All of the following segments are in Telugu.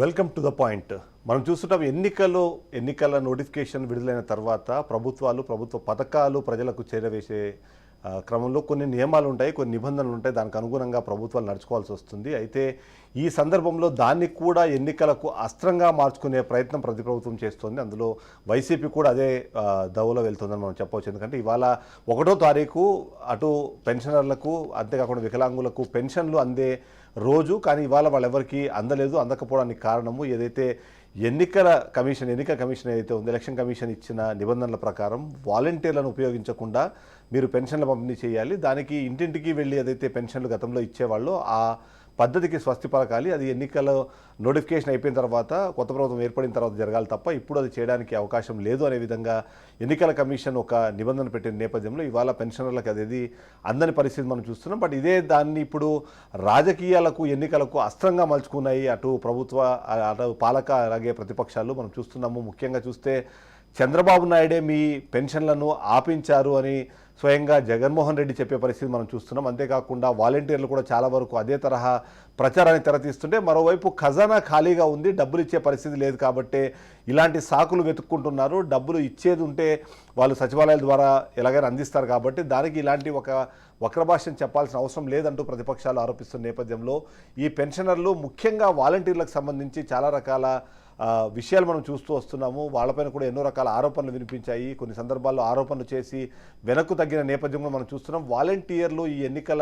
Welcome to the point. మనం చూస్తుంటాం ఎన్నికల నోటిఫికేషన్ విడుదలైన తర్వాత ప్రభుత్వ పథకాలు ప్రజలకు చేరవేసే క్రమంలో కొన్ని నియమాలు ఉంటాయి, కొన్ని నిబంధనలు ఉంటాయి. దానికి అనుగుణంగా ప్రభుత్వాలు నడుచుకోవాల్సి వస్తుంది. అయితే ఈ సందర్భంలో దాన్ని కూడా ఎన్నికలకు అస్త్రంగా మార్చుకునే ప్రయత్నం ప్రతి ప్రభుత్వం చేస్తుంది. అందులో వైసీపీ కూడా అదే దవలో వెళ్తుందని మనం చెప్పవచ్చు. ఎందుకంటే ఇవాళ 1వ తారీఖు అటు పెన్షనర్లకు, అంతేకాకుండా వికలాంగులకు పెన్షన్లు అందే రోజు. కానీ ఇవాళ వాళ్ళెవరికి అందలేదు. అందకపోవడానికి కారణము ఏదైతే ఎన్నికల కమిషన్ ఏదైతే ఉందో, ఎలక్షన్ కమిషన్ ఇచ్చిన నిబంధనల ప్రకారం వాలంటీర్లను ఉపయోగించకుండా మీరు పెన్షన్ల పంపిణీ చేయాలి. దానికి ఇంటింటికి వెళ్ళి ఏదైతే పెన్షన్లు గతంలో ఇచ్చేవాళ్ళో ఆ పద్ధతికి స్వస్తి పలకాలి. అది ఎన్నికల నోటిఫికేషన్ అయిపోయిన తర్వాత, కొత్త ప్రభుత్వం ఏర్పడిన తర్వాత జరగాలి తప్ప ఇప్పుడు అది చేయడానికి అవకాశం లేదు అనే విధంగా ఎన్నికల కమిషన్ ఒక నిబంధన పెట్టిన నేపథ్యంలో ఇవాళ పెన్షనర్లకు అది అందని పరిస్థితి మనం చూస్తున్నాం. బట్ ఇదే దాన్ని ఇప్పుడు రాజకీయాలకు, ఎన్నికలకు అస్త్రంగా మలుచుకున్నాయి అటు పాలక అలాగే ప్రతిపక్షాలు మనం చూస్తున్నాము. ముఖ్యంగా చూస్తే చంద్రబాబు నాయుడే మీ పెన్షన్లను ఆపించారు అని స్వయంగా జగన్మోహన్ రెడ్డి చెప్పే పరిస్థితి మనం చూస్తున్నాం. అంతేకాకుండా వాలంటీర్లు కూడా చాలా వరకు అదే తరహా ప్రచారాన్ని తెరతీస్తుంటే, మరోవైపు ఖజానా ఖాళీగా ఉంది, డబ్బులు ఇచ్చే పరిస్థితి లేదు కాబట్టి ఇలాంటి సాకులు వెతుక్కుంటున్నారు. డబ్బులు ఇచ్చేది ఉంటే వాళ్ళు సచివాలయాల ద్వారా ఎలాగైనా అందిస్తారు కాబట్టి దానికి ఇలాంటి ఒక వక్రభాష్యం చెప్పాల్సిన అవసరం లేదంటూ ప్రతిపక్షాలు ఆరోపిస్తున్న నేపథ్యంలో ఈ పెన్షనర్లు, ముఖ్యంగా వాలంటీర్లకు సంబంధించి చాలా రకాల విషయాలు మనం చూస్తూ వస్తున్నాము. వాళ్ళపైన కూడా ఎన్నో రకాల ఆరోపణలు వినిపించాయి. కొన్ని సందర్భాల్లో ఆరోపణలు చేసి వెనక్కు తగ్గిన నేపథ్యంలో మనం చూస్తున్నాం. వాలంటీర్లు ఈ ఎన్నికల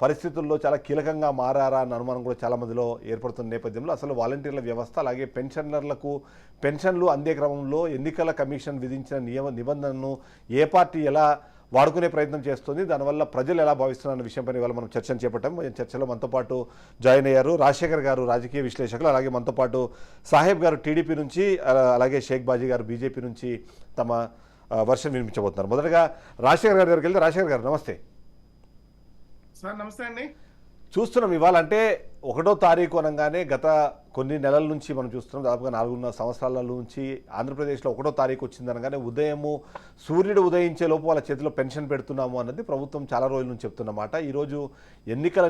పరిస్థితుల్లో చాలా కీలకంగా మారారా అన్న అనుమానం కూడా చాలా మందిలో ఏర్పడుతున్న నేపథ్యంలో అసలు వాలంటీర్ల వ్యవస్థ, అలాగే పెన్షనర్లకు పెన్షన్లు అందే క్రమంలో ఎన్నికల కమిషన్ విధించిన నిబంధనను ఏ పార్టీ ఎలా వాడుకునే ప్రయత్నం చేస్తుంది, దానివల్ల ప్రజలు ఎలా భావిస్తున్న విషయంపై ఇవాళ మనం చర్చను చేపట్టాం. చర్చలో మనతో పాటు జాయిన్ అయ్యారు రాజశేఖర్ గారు, రాజకీయ విశ్లేషకులు, అలాగే మనతో పాటు సాహెబ్ గారు టీడీపీ నుంచి, అలాగే షేక్ బాజీ గారు బీజేపీ నుంచి తమ వర్షన్ వినిపించబోతున్నారు. మొదటగా రాజశేఖర్ గారి దగ్గరికి వెళ్తే, రాజశేఖర్ గారు నమస్తే. సార్ నమస్తే అండి. చూస్తున్నాం ఇవాళ అంటే 1వ తారీఖు అనగానే గత కొన్ని నెలల నుంచి మనం చూస్తున్నాం, దాదాపుగా 4.5 సంవత్సరాల నుంచి ఆంధ్రప్రదేశ్లో 1వ తారీఖు వచ్చిందనగానే ఉదయము సూర్యుడు ఉదయించే లోపు వాళ్ళ చేతిలో పెన్షన్ పెడుతున్నాము అన్నది ప్రభుత్వం చాలా రోజుల నుంచి చెప్తున్నమాట. ఈరోజు ఎన్నికల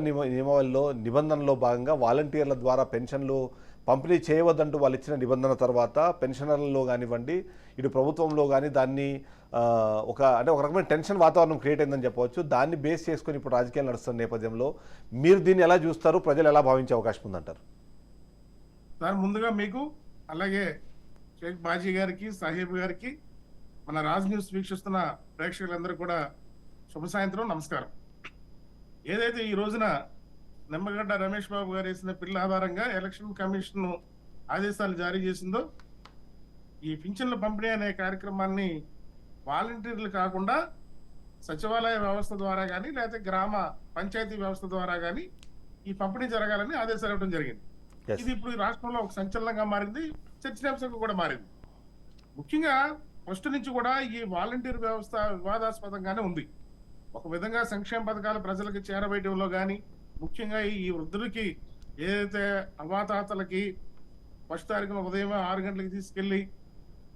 నిబంధనలో భాగంగా వాలంటీర్ల ద్వారా పెన్షన్లు పంపిణీ చేయవద్దంటూ వాళ్ళు ఇచ్చిన నిబంధన తర్వాత పెన్షనర్లలో కానివ్వండి, ఇటు ప్రభుత్వంలో కానీ దాన్ని ఒక రకమైన టెన్షన్ వాతావరణం క్రియేట్ అయిందని చెప్పవచ్చు. దాన్ని బేస్ చేసుకొని ఇప్పుడు రాజకీయాలు నడుస్తున్న నేపథ్యంలో మీరు దీన్ని ఎలా చూస్తారు, ప్రజలు ఎలా భావించే అవకాశం ఉందంటారు? సార్ ముందుగా మీకు, అలాగే షేక్ బాజీ గారికి, సాహెబ్ గారికి, మన రాజ్ న్యూస్ వీక్షిస్తున్న ప్రేక్షకులందరూ కూడా శుభ సాయంత్రం, నమస్కారం. ఏదైతే ఈ రోజున నిమ్మగడ్డ రమేష్ బాబు గారు వేసిన బిల్లు ఆధారంగా ఎలక్షన్ కమిషన్ ఆదేశాలు జారీ చేసిందో, ఈ పింఛన్ల పంపిణీ అనే కార్యక్రమాన్ని వాలంటీర్లు కాకుండా సచివాలయ వ్యవస్థ ద్వారా కానీ, లేకపోతే గ్రామ పంచాయతీ వ్యవస్థ ద్వారా కానీ ఈ పంపిణీ జరగాలని ఆదేశాలు ఇవ్వడం జరిగింది. ఇది ఇప్పుడు ఈ రాష్ట్రంలో ఒక సంచలనంగా మారింది, చర్చనీయాంశంగా కూడా మారింది. ముఖ్యంగా ఫస్ట్ నుంచి కూడా ఈ వాలంటీర్ వ్యవస్థ వివాదాస్పదంగానే ఉంది. ఒక విధంగా సంక్షేమ పథకాలు ప్రజలకు చేరవేయడంలో కానీ, ముఖ్యంగా ఈ వృద్ధులకి ఏదైతే అవాతాతలకి ఫస్ట్ తారీఖున ఉదయం 6 గంటలకి తీసుకెళ్లి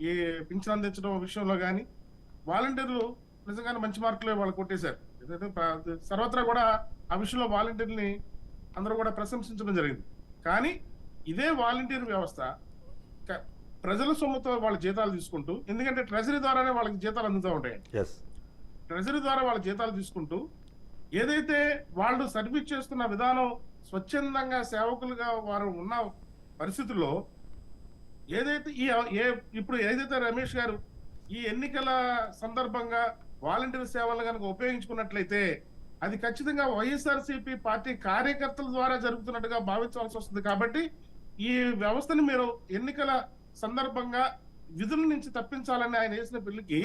ఈ పింఛన్ అందించడం విషయంలో కానీ వాలంటీర్లు నిజంగానే మంచి మార్కులు వాళ్ళు కొట్టేశారు. సర్వత్రా కూడా ఆ విషయంలో వాలంటీర్ని అందరూ కూడా ప్రశంసించడం జరిగింది. కానీ ఇదే వాలంటీర్ వ్యవస్థ ప్రజల సొమ్ముతో వాళ్ళ జీతాలు తీసుకుంటూ, ఎందుకంటే ట్రెజరీ ద్వారానే వాళ్ళకి జీతాలు అందుతూ ఉంటాయి. ట్రెజరీ ద్వారా వాళ్ళ జీతాలు తీసుకుంటూ ఏదైతే వాళ్ళు సర్వీస్ చేస్తున్న విధానం స్వచ్ఛందంగా సేవకులుగా వారు ఉన్న పరిస్థితుల్లో ఏదైతే ఇప్పుడు ఏదైతే రమేష్ గారు ఈ ఎన్నికల సందర్భంగా వాలంటీర్ సేవలను కనుక ఉపయోగించుకున్నట్లయితే అది ఖచ్చితంగా వైఎస్ఆర్సీపీ పార్టీ కార్యకర్తల ద్వారా జరుగుతున్నట్టుగా భావించవలసి వస్తుంది. కాబట్టి ఈ వ్యవస్థని మీరు ఎన్నికల సందర్భంగా విధుల నుంచి తప్పించాలని ఆయన వేసిన బిల్లుకి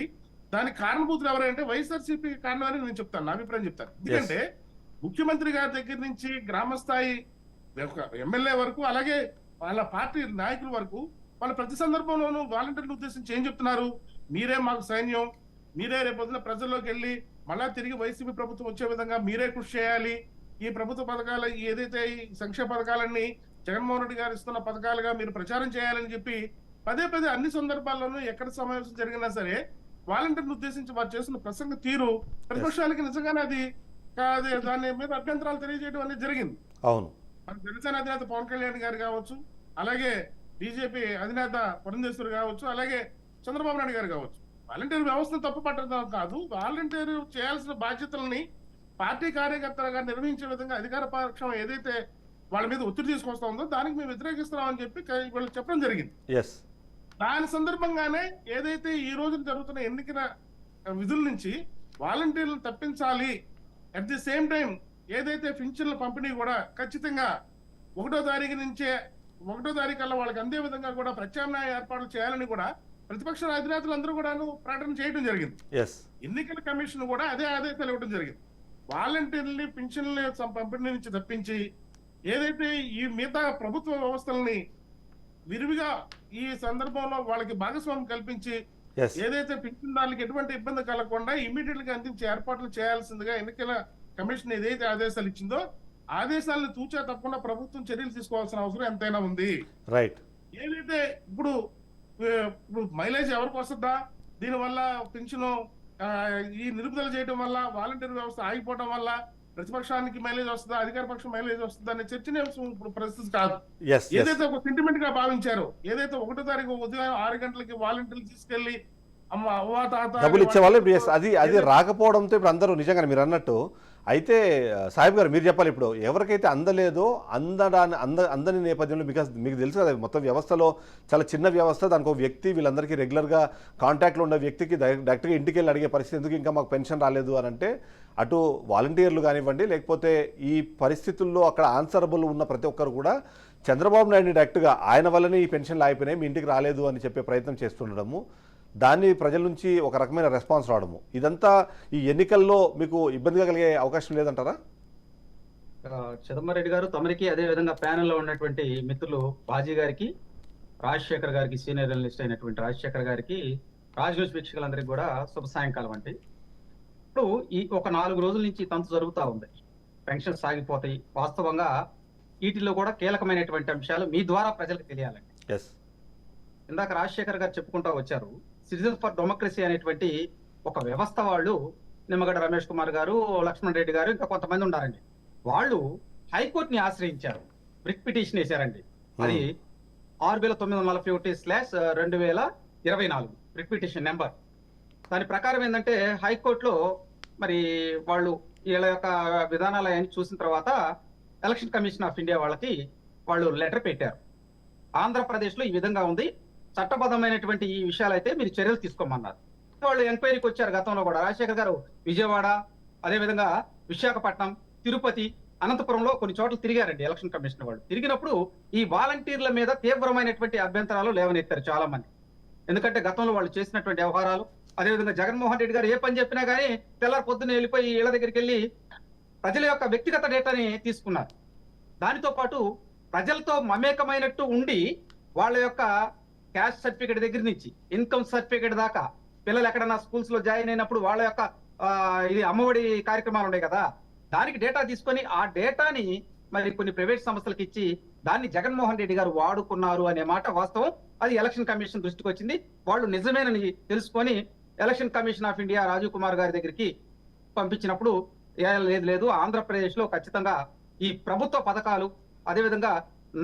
దానికి కారణభూతులు ఎవరంటే వైఎస్ఆర్సీపీ కారణమని నేను చెప్తాను, నా అభిప్రాయం చెప్తాను. ఎందుకంటే ముఖ్యమంత్రి గారి దగ్గర నుంచి గ్రామ స్థాయి ఎమ్మెల్యే వరకు, అలాగే వాళ్ళ పార్టీ నాయకుల వరకు వాళ్ళ ప్రతి సందర్భంలోనూ వాలంటీర్లు ఉద్దేశించి ఏం చెప్తున్నారు? మీరే మాకు సైన్యం, మీరే రేపొద్దున ప్రజల్లోకి వెళ్ళి మళ్ళా తిరిగి వైసీపీ ప్రభుత్వం వచ్చే విధంగా మీరే కృషి చేయాలి. ఈ ప్రభుత్వ పథకాలు ఏదైతే ఈ సంక్షేమ పథకాలన్నీ జగన్మోహన్ రెడ్డి గారు ఇస్తున్న పథకాలుగా మీరు ప్రచారం చేయాలని చెప్పి పదే అన్ని సందర్భాల్లోనూ ఎక్కడ సమావేశం జరిగినా సరే వాలంటీర్ను ఉద్దేశించి వారు చేస్తున్న ప్రసంగ తీరు ప్రతిపక్షాలకి నిజంగానే అది దాని మీద అభ్యంతరాలు తెలియజేయడం అనేది జరిగింది. అవును, మన జనసేన అధినేత పవన్ కళ్యాణ్ గారు కావచ్చు, అలాగే బీజేపీ అధినేత పురంధేశ్వరి కావచ్చు, అలాగే చంద్రబాబు నాయుడు గారు కావచ్చు. వాలంటీర్ వ్యవస్థను తప్పు పట్టడం కాదు, వాలంటీర్ చేయాల్సిన బాధ్యతల్ని పార్టీ కార్యకర్తలుగా నిర్వహించే విధంగా అధికార పక్షం ఏదైతే వాళ్ళ మీద ఒత్తిడి తీసుకొస్తా ఉందో దానికి మేము వ్యతిరేకిస్తున్నామని చెప్పి వీళ్ళు చెప్పడం జరిగింది. ఎస్, దాని సందర్భంగానే ఏదైతే ఈ రోజున జరుగుతున్న ఎన్నికల విధుల నుంచి వాలంటీర్లను తప్పించాలి, అట్ ది సేమ్ టైం ఏదైతే పింఛన్ల పంపిణీ కూడా ఖచ్చితంగా 1వ తారీఖు నుంచే 1వ తారీఖు కల్లా వాళ్ళకి అందే విధంగా కూడా ప్రత్యామ్నాయ ఏర్పాట్లు చేయాలని కూడా ప్రతిపక్ష అధినేతలు అందరూ కూడా ప్రకటన చేయడం జరిగింది. ఎస్, ఎన్నికల కమిషన్ కూడా అదే ఆదేశాలు ఇవ్వడం జరిగింది. వాలంటీర్లని పింఛన్ల పంపిణీ నుంచి తప్పించి ఏదైతే ఈ మిగతా ప్రభుత్వ వ్యవస్థల్ని విరివిగా ఈ సందర్భంలో వాళ్ళకి భాగస్వామ్యం కల్పించి ఎస్, ఏదైతే పింఛన్దారులకు ఎటువంటి ఇబ్బంది కలగకుండా ఇమీడియట్ గా అందించే ఏర్పాట్లు చేయాల్సిందిగా ఎన్నికల కమిషన్ ఏదైతే ఆదేశాలు ఇచ్చిందో ఆదేశాలను తూచా తప్పకుండా ప్రభుత్వం చర్యలు తీసుకోవాల్సిన అవసరం ఎంతైనా ఉంది. రైట్. ఏదైతే ఇప్పుడు మైలేజ్ ఎవరికి వస్తుందా, దీనివల్ల పింఛను ఈ నిలుపుదల చేయడం వల్ల వాలంటీర్ వ్యవస్థ ఆగిపోవడం వల్ల ప్రతిపక్షానికి మైలేజ్ వస్తుందా, అధికార పక్షం మైలేజ్ వస్తుందా అనే చర్చనీయాంశం ఇప్పుడు పరిస్థితి కాదు. ఎస్, ఎస్, ఏదైతే ఒక సెంటిమెంట్ గా భావించారో, ఏదైతే 1వ తారీఖు ఉదయం 6 గంటలకి వాలంటీర్లు తీసుకెళ్లి అవ్వ తాత డబ్బులు ఇచ్చేవాళ్ళు ఇప్పుడు yes, అది రాకపోవడంతో ఇప్పుడు అందరూ నిజంగా మీరు అన్నట్టు. అయితే సాహిబ్ గారు మీరు చెప్పాలి, ఇప్పుడు ఎవరికైతే అందలేదో అందని నేపథ్యంలో మీకు తెలుసు కదా, మొత్తం వ్యవస్థలో చాలా చిన్న వ్యవస్థ, దానికి ఒక వ్యక్తి వీళ్ళందరికీ రెగ్యులర్గా కాంటాక్ట్లో ఉన్న వ్యక్తికి డైరెక్ట్గా ఇంటికి వెళ్ళి అడిగే పరిస్థితి ఎందుకు ఇంకా మాకు పెన్షన్ రాలేదు అని అంటే, అటు వాలంటీర్లు కానివ్వండి లేకపోతే ఈ పరిస్థితుల్లో అక్కడ ఆన్సరబుల్ ఉన్న ప్రతి ఒక్కరు కూడా చంద్రబాబు నాయుడు డైరెక్ట్గా ఆయన వల్లనే ఈ పెన్షన్లు ఆగిపోయినాయి, మీ ఇంటికి రాలేదు అని చెప్పే ప్రయత్నం చేస్తుండడము, దాన్ని ప్రజల నుంచి ఒక రకమైన రెస్పాన్స్ రావడము, ఇదంతా ఈ ఎన్నికల్లో మీకు ఇబ్బందిగా కలిగే అవకాశం లేదంటారా? చిదంబరెడ్డి గారు తమరికి, అదే విధంగా ప్యానెల్లో ఉన్నటువంటి మిత్రులు బాజీ గారికి, రాజశేఖర్ గారికి, సీనియర్ జర్నలిస్ట్ అయినటువంటి రాజశేఖర్ గారికి, రాజ్ న్యూస్ వీక్షకులందరికీ కూడా శుభ సాయంకాలం అండి. ఇప్పుడు ఈ ఒక 4 రోజుల నుంచి తంతు జరుగుతూ ఉంది, పెన్షన్ సాగిపోతాయి. వాస్తవంగా వీటిలో కూడా కీలకమైనటువంటి అంశాలు మీ ద్వారా ప్రజలకు తెలియాలండి. ఎస్, ఇందాక రాజశేఖర్ గారు చెప్పుకుంటూ వచ్చారు, సిటిజన్స్ ఫర్ డెమోక్రసీ అనేటువంటి ఒక వ్యవస్థ వాళ్ళు, నిమ్మగడ్డ రమేష్ కుమార్ గారు, లక్ష్మణ్ రెడ్డి గారు, ఇంకా కొంతమంది ఉన్నారండి. వాళ్ళు హైకోర్టుని ఆశ్రయించారు, రిట్ పిటిషన్ వేశారండి. అది 6941/2024 రిట్ పిటిషన్ నెంబర్. దాని ప్రకారం ఏంటంటే హైకోర్టులో మరి వాళ్ళు వీళ్ళ యొక్క విధానాలన్నీ చూసిన తర్వాత ఎలక్షన్ కమిషన్ ఆఫ్ ఇండియా వాళ్ళకి వాళ్ళు లెటర్ పెట్టారు. ఆంధ్రప్రదేశ్ లో ఈ విధంగా ఉంది, చట్టబద్ధమైనటువంటి ఈ విషయాలు అయితే మీరు చర్యలు తీసుకోమన్నారు. వాళ్ళు ఎంక్వైరీకి వచ్చారు. గతంలో కూడా రాజశేఖర్ గారు విజయవాడ, అదేవిధంగా విశాఖపట్నం, తిరుపతి, అనంతపురంలో కొన్ని చోట్ల తిరిగారండి ఎలక్షన్ కమిషన్ వాళ్ళు. తిరిగినప్పుడు ఈ వాలంటీర్ల మీద తీవ్రమైనటువంటి అభ్యంతరాలు లేవనెత్తారు చాలా మంది. ఎందుకంటే గతంలో వాళ్ళు చేసినటువంటి వ్యవహారాలు, అదేవిధంగా జగన్మోహన్ రెడ్డి గారు ఏ పని చెప్పినా కానీ తెల్లారి పొద్దున్న వెళ్ళిపోయి ఇళ్ల దగ్గరికి వెళ్ళి ప్రజల యొక్క వ్యక్తిగత డేటాని తీసుకున్నారు. దానితో పాటు ప్రజలతో మమేకమైనట్టు ఉండి వాళ్ళ యొక్క క్యాస్ట్ సర్టిఫికేట్ దగ్గర నుంచి ఇన్కమ్ సర్టిఫికేట్ దాకా, పిల్లలు ఎక్కడన్నా స్కూల్స్ లో జాయిన్ అయినప్పుడు వాళ్ళ యొక్క ఇది అమ్మఒడి కార్యక్రమాలు ఉన్నాయి కదా, దానికి డేటా తీసుకొని ఆ డేటాని మరి కొన్ని ప్రైవేట్ సంస్థలకు ఇచ్చి దాన్ని జగన్మోహన్ రెడ్డి గారు వాడుకున్నారు అనే మాట వాస్తవం. అది ఎలక్షన్ కమిషన్ దృష్టికి వచ్చింది. వాళ్ళు నిజమేనని తెలుసుకొని election commission of India Rajiv Kumar గారి దగ్గరికి పంపించినప్పుడు లేదు ఆంధ్రప్రదేశ్ లో ఖచ్చితంగా ఈ ప్రభుత్వ పథకాలు, అదేవిధంగా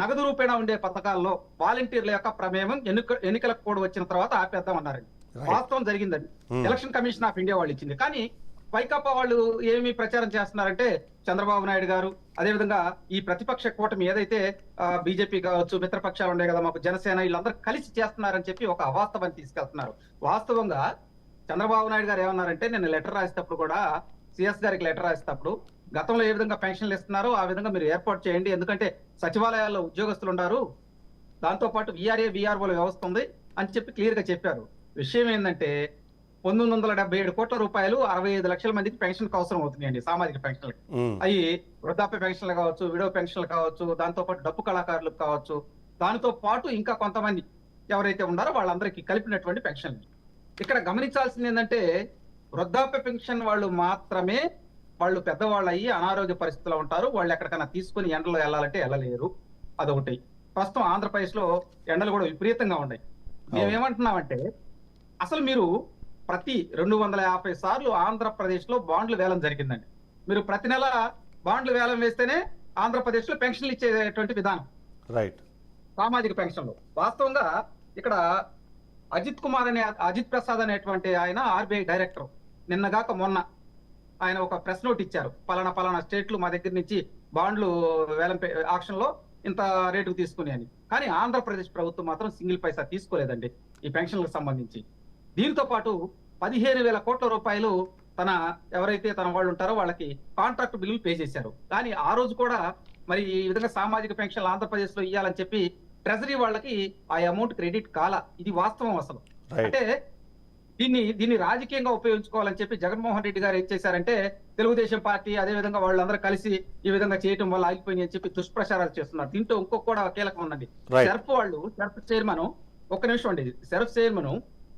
నగదు రూపేణ ఉండే పథకాల్లో వాలంటీర్ల యొక్క ప్రమేయం ఎన్నికలకు కూడా వచ్చిన తర్వాత ఆపేద్దామన్నారండి. వాస్తవం జరిగిందండి. ఎలక్షన్ కమిషన్ ఆఫ్ ఇండియా వాళ్ళు ఇచ్చింది. కానీ వైకాపా వాళ్ళు ఏమి ప్రచారం చేస్తున్నారంటే చంద్రబాబు నాయుడు గారు, అదేవిధంగా ఈ ప్రతిపక్ష కూటమి ఏదైతే బీజేపీ కావచ్చు, మిత్రపక్షాలు ఉన్నాయి కదా మాకు, జనసేన, వీళ్ళందరూ కలిసి చేస్తున్నారని చెప్పి ఒక అవాస్తవాన్ని తీసుకెళ్తున్నారు. వాస్తవంగా చంద్రబాబు నాయుడు గారు ఏమన్నారంటే, నేను లెటర్ రాసేటప్పుడు కూడా, సిఎస్ గారికి లెటర్ రాసేటప్పుడు గతంలో ఏ విధంగా పెన్షన్లు ఇస్తున్నారో ఆ విధంగా మీరు ఏర్పాటు చేయండి, ఎందుకంటే సచివాలయాల్లో ఉద్యోగస్తులు ఉన్నారు, దాంతో పాటు విఆర్ఏ విఆర్ఓల వ్యవస్థ ఉంది అని చెప్పి క్లియర్ గా చెప్పారు. విషయం ఏంటంటే 977 కోట్ల రూపాయలు 65 లక్షల మందికి పెన్షన్ అవసరం అవుతున్నాయండి, సామాజిక పెన్షన్లకి. అవి వృద్ధాప్య పెన్షన్లు కావచ్చు, విడో పెన్షన్లు కావచ్చు, దాంతో పాటు డప్పు కళాకారులకు కావచ్చు, దానితో పాటు ఇంకా కొంతమంది ఎవరైతే ఉన్నారో వాళ్ళందరికీ కలిపినటువంటి పెన్షన్లు. ఇక్కడ గమనించాల్సింది ఏంటంటే వృద్ధాప్య పెన్షన్ వాళ్ళు మాత్రమే, వాళ్ళు పెద్దవాళ్ళు అయ్యి అనారోగ్య పరిస్థితుల్లో ఉంటారు, వాళ్ళు ఎక్కడికైనా తీసుకుని ఎండలో వెళ్ళాలంటే వెళ్ళలేరు. అదొకటి. ప్రస్తుతం ఆంధ్రప్రదేశ్ లో ఎండలు కూడా విపరీతంగా ఉన్నాయి. మేమేమంటున్నామంటే అసలు మీరు ప్రతి 250 సార్లు ఆంధ్రప్రదేశ్ లో బాండ్లు వేలం జరిగిందండి. మీరు ప్రతి నెల బాండ్లు వేలం వేస్తేనే ఆంధ్రప్రదేశ్ లో పెన్షన్లు ఇచ్చేటువంటి విధానం. రైట్. సామాజిక పెన్షన్లు. వాస్తవంగా ఇక్కడ అజిత్ ప్రసాద్ అనేటువంటి ఆయన ఆర్బీఐ డైరెక్టర్ నిన్నగాక మొన్న ఆయన ఒక ప్రెస్ నోట్ ఇచ్చారు. పలానా స్టేట్లు మా దగ్గర నుంచి బాండ్లు వేలం ఆక్షన్ లో ఇంత రేటుకు తీసుకుని అని. కానీ ఆంధ్రప్రదేశ్ ప్రభుత్వం మాత్రం సింగిల్ పైసా తీసుకోలేదండి ఈ పెన్షన్లకు సంబంధించి. దీంతో పాటు 15,000 కోట్ల రూపాయలు ఎవరైతే తన వాళ్ళు ఉంటారో వాళ్ళకి కాంట్రాక్ట్ బిల్లులు పే చేశారు. కానీ ఆ రోజు కూడా మరి ఈ విధంగా సామాజిక పెన్షన్లు ఆంధ్రప్రదేశ్ లో ఇవ్వాలని చెప్పి ట్రెజరీ వాళ్ళకి ఆ అమౌంట్ క్రెడిట్ కాల. ఇది వాస్తవం అసలు. అంటే దీన్ని రాజకీయంగా ఉపయోగించుకోవాలని చెప్పి జగన్మోహన్ రెడ్డి గారు ఏం చేశారంటే తెలుగుదేశం పార్టీ అదే విధంగా వాళ్ళందరూ కలిసి ఈ విధంగా చేయటం వల్ల ఆగిపోయింది అని చెప్పి దుష్ప్రచారాలు చేస్తున్నారు. దీంట్లో ఇంకొక కూడా కీలకం ఉన్నది. సెర్ఫ్ చైర్మన్, ఒక్క నిమిషం అండి, సెర్ఫ్ చైర్మన్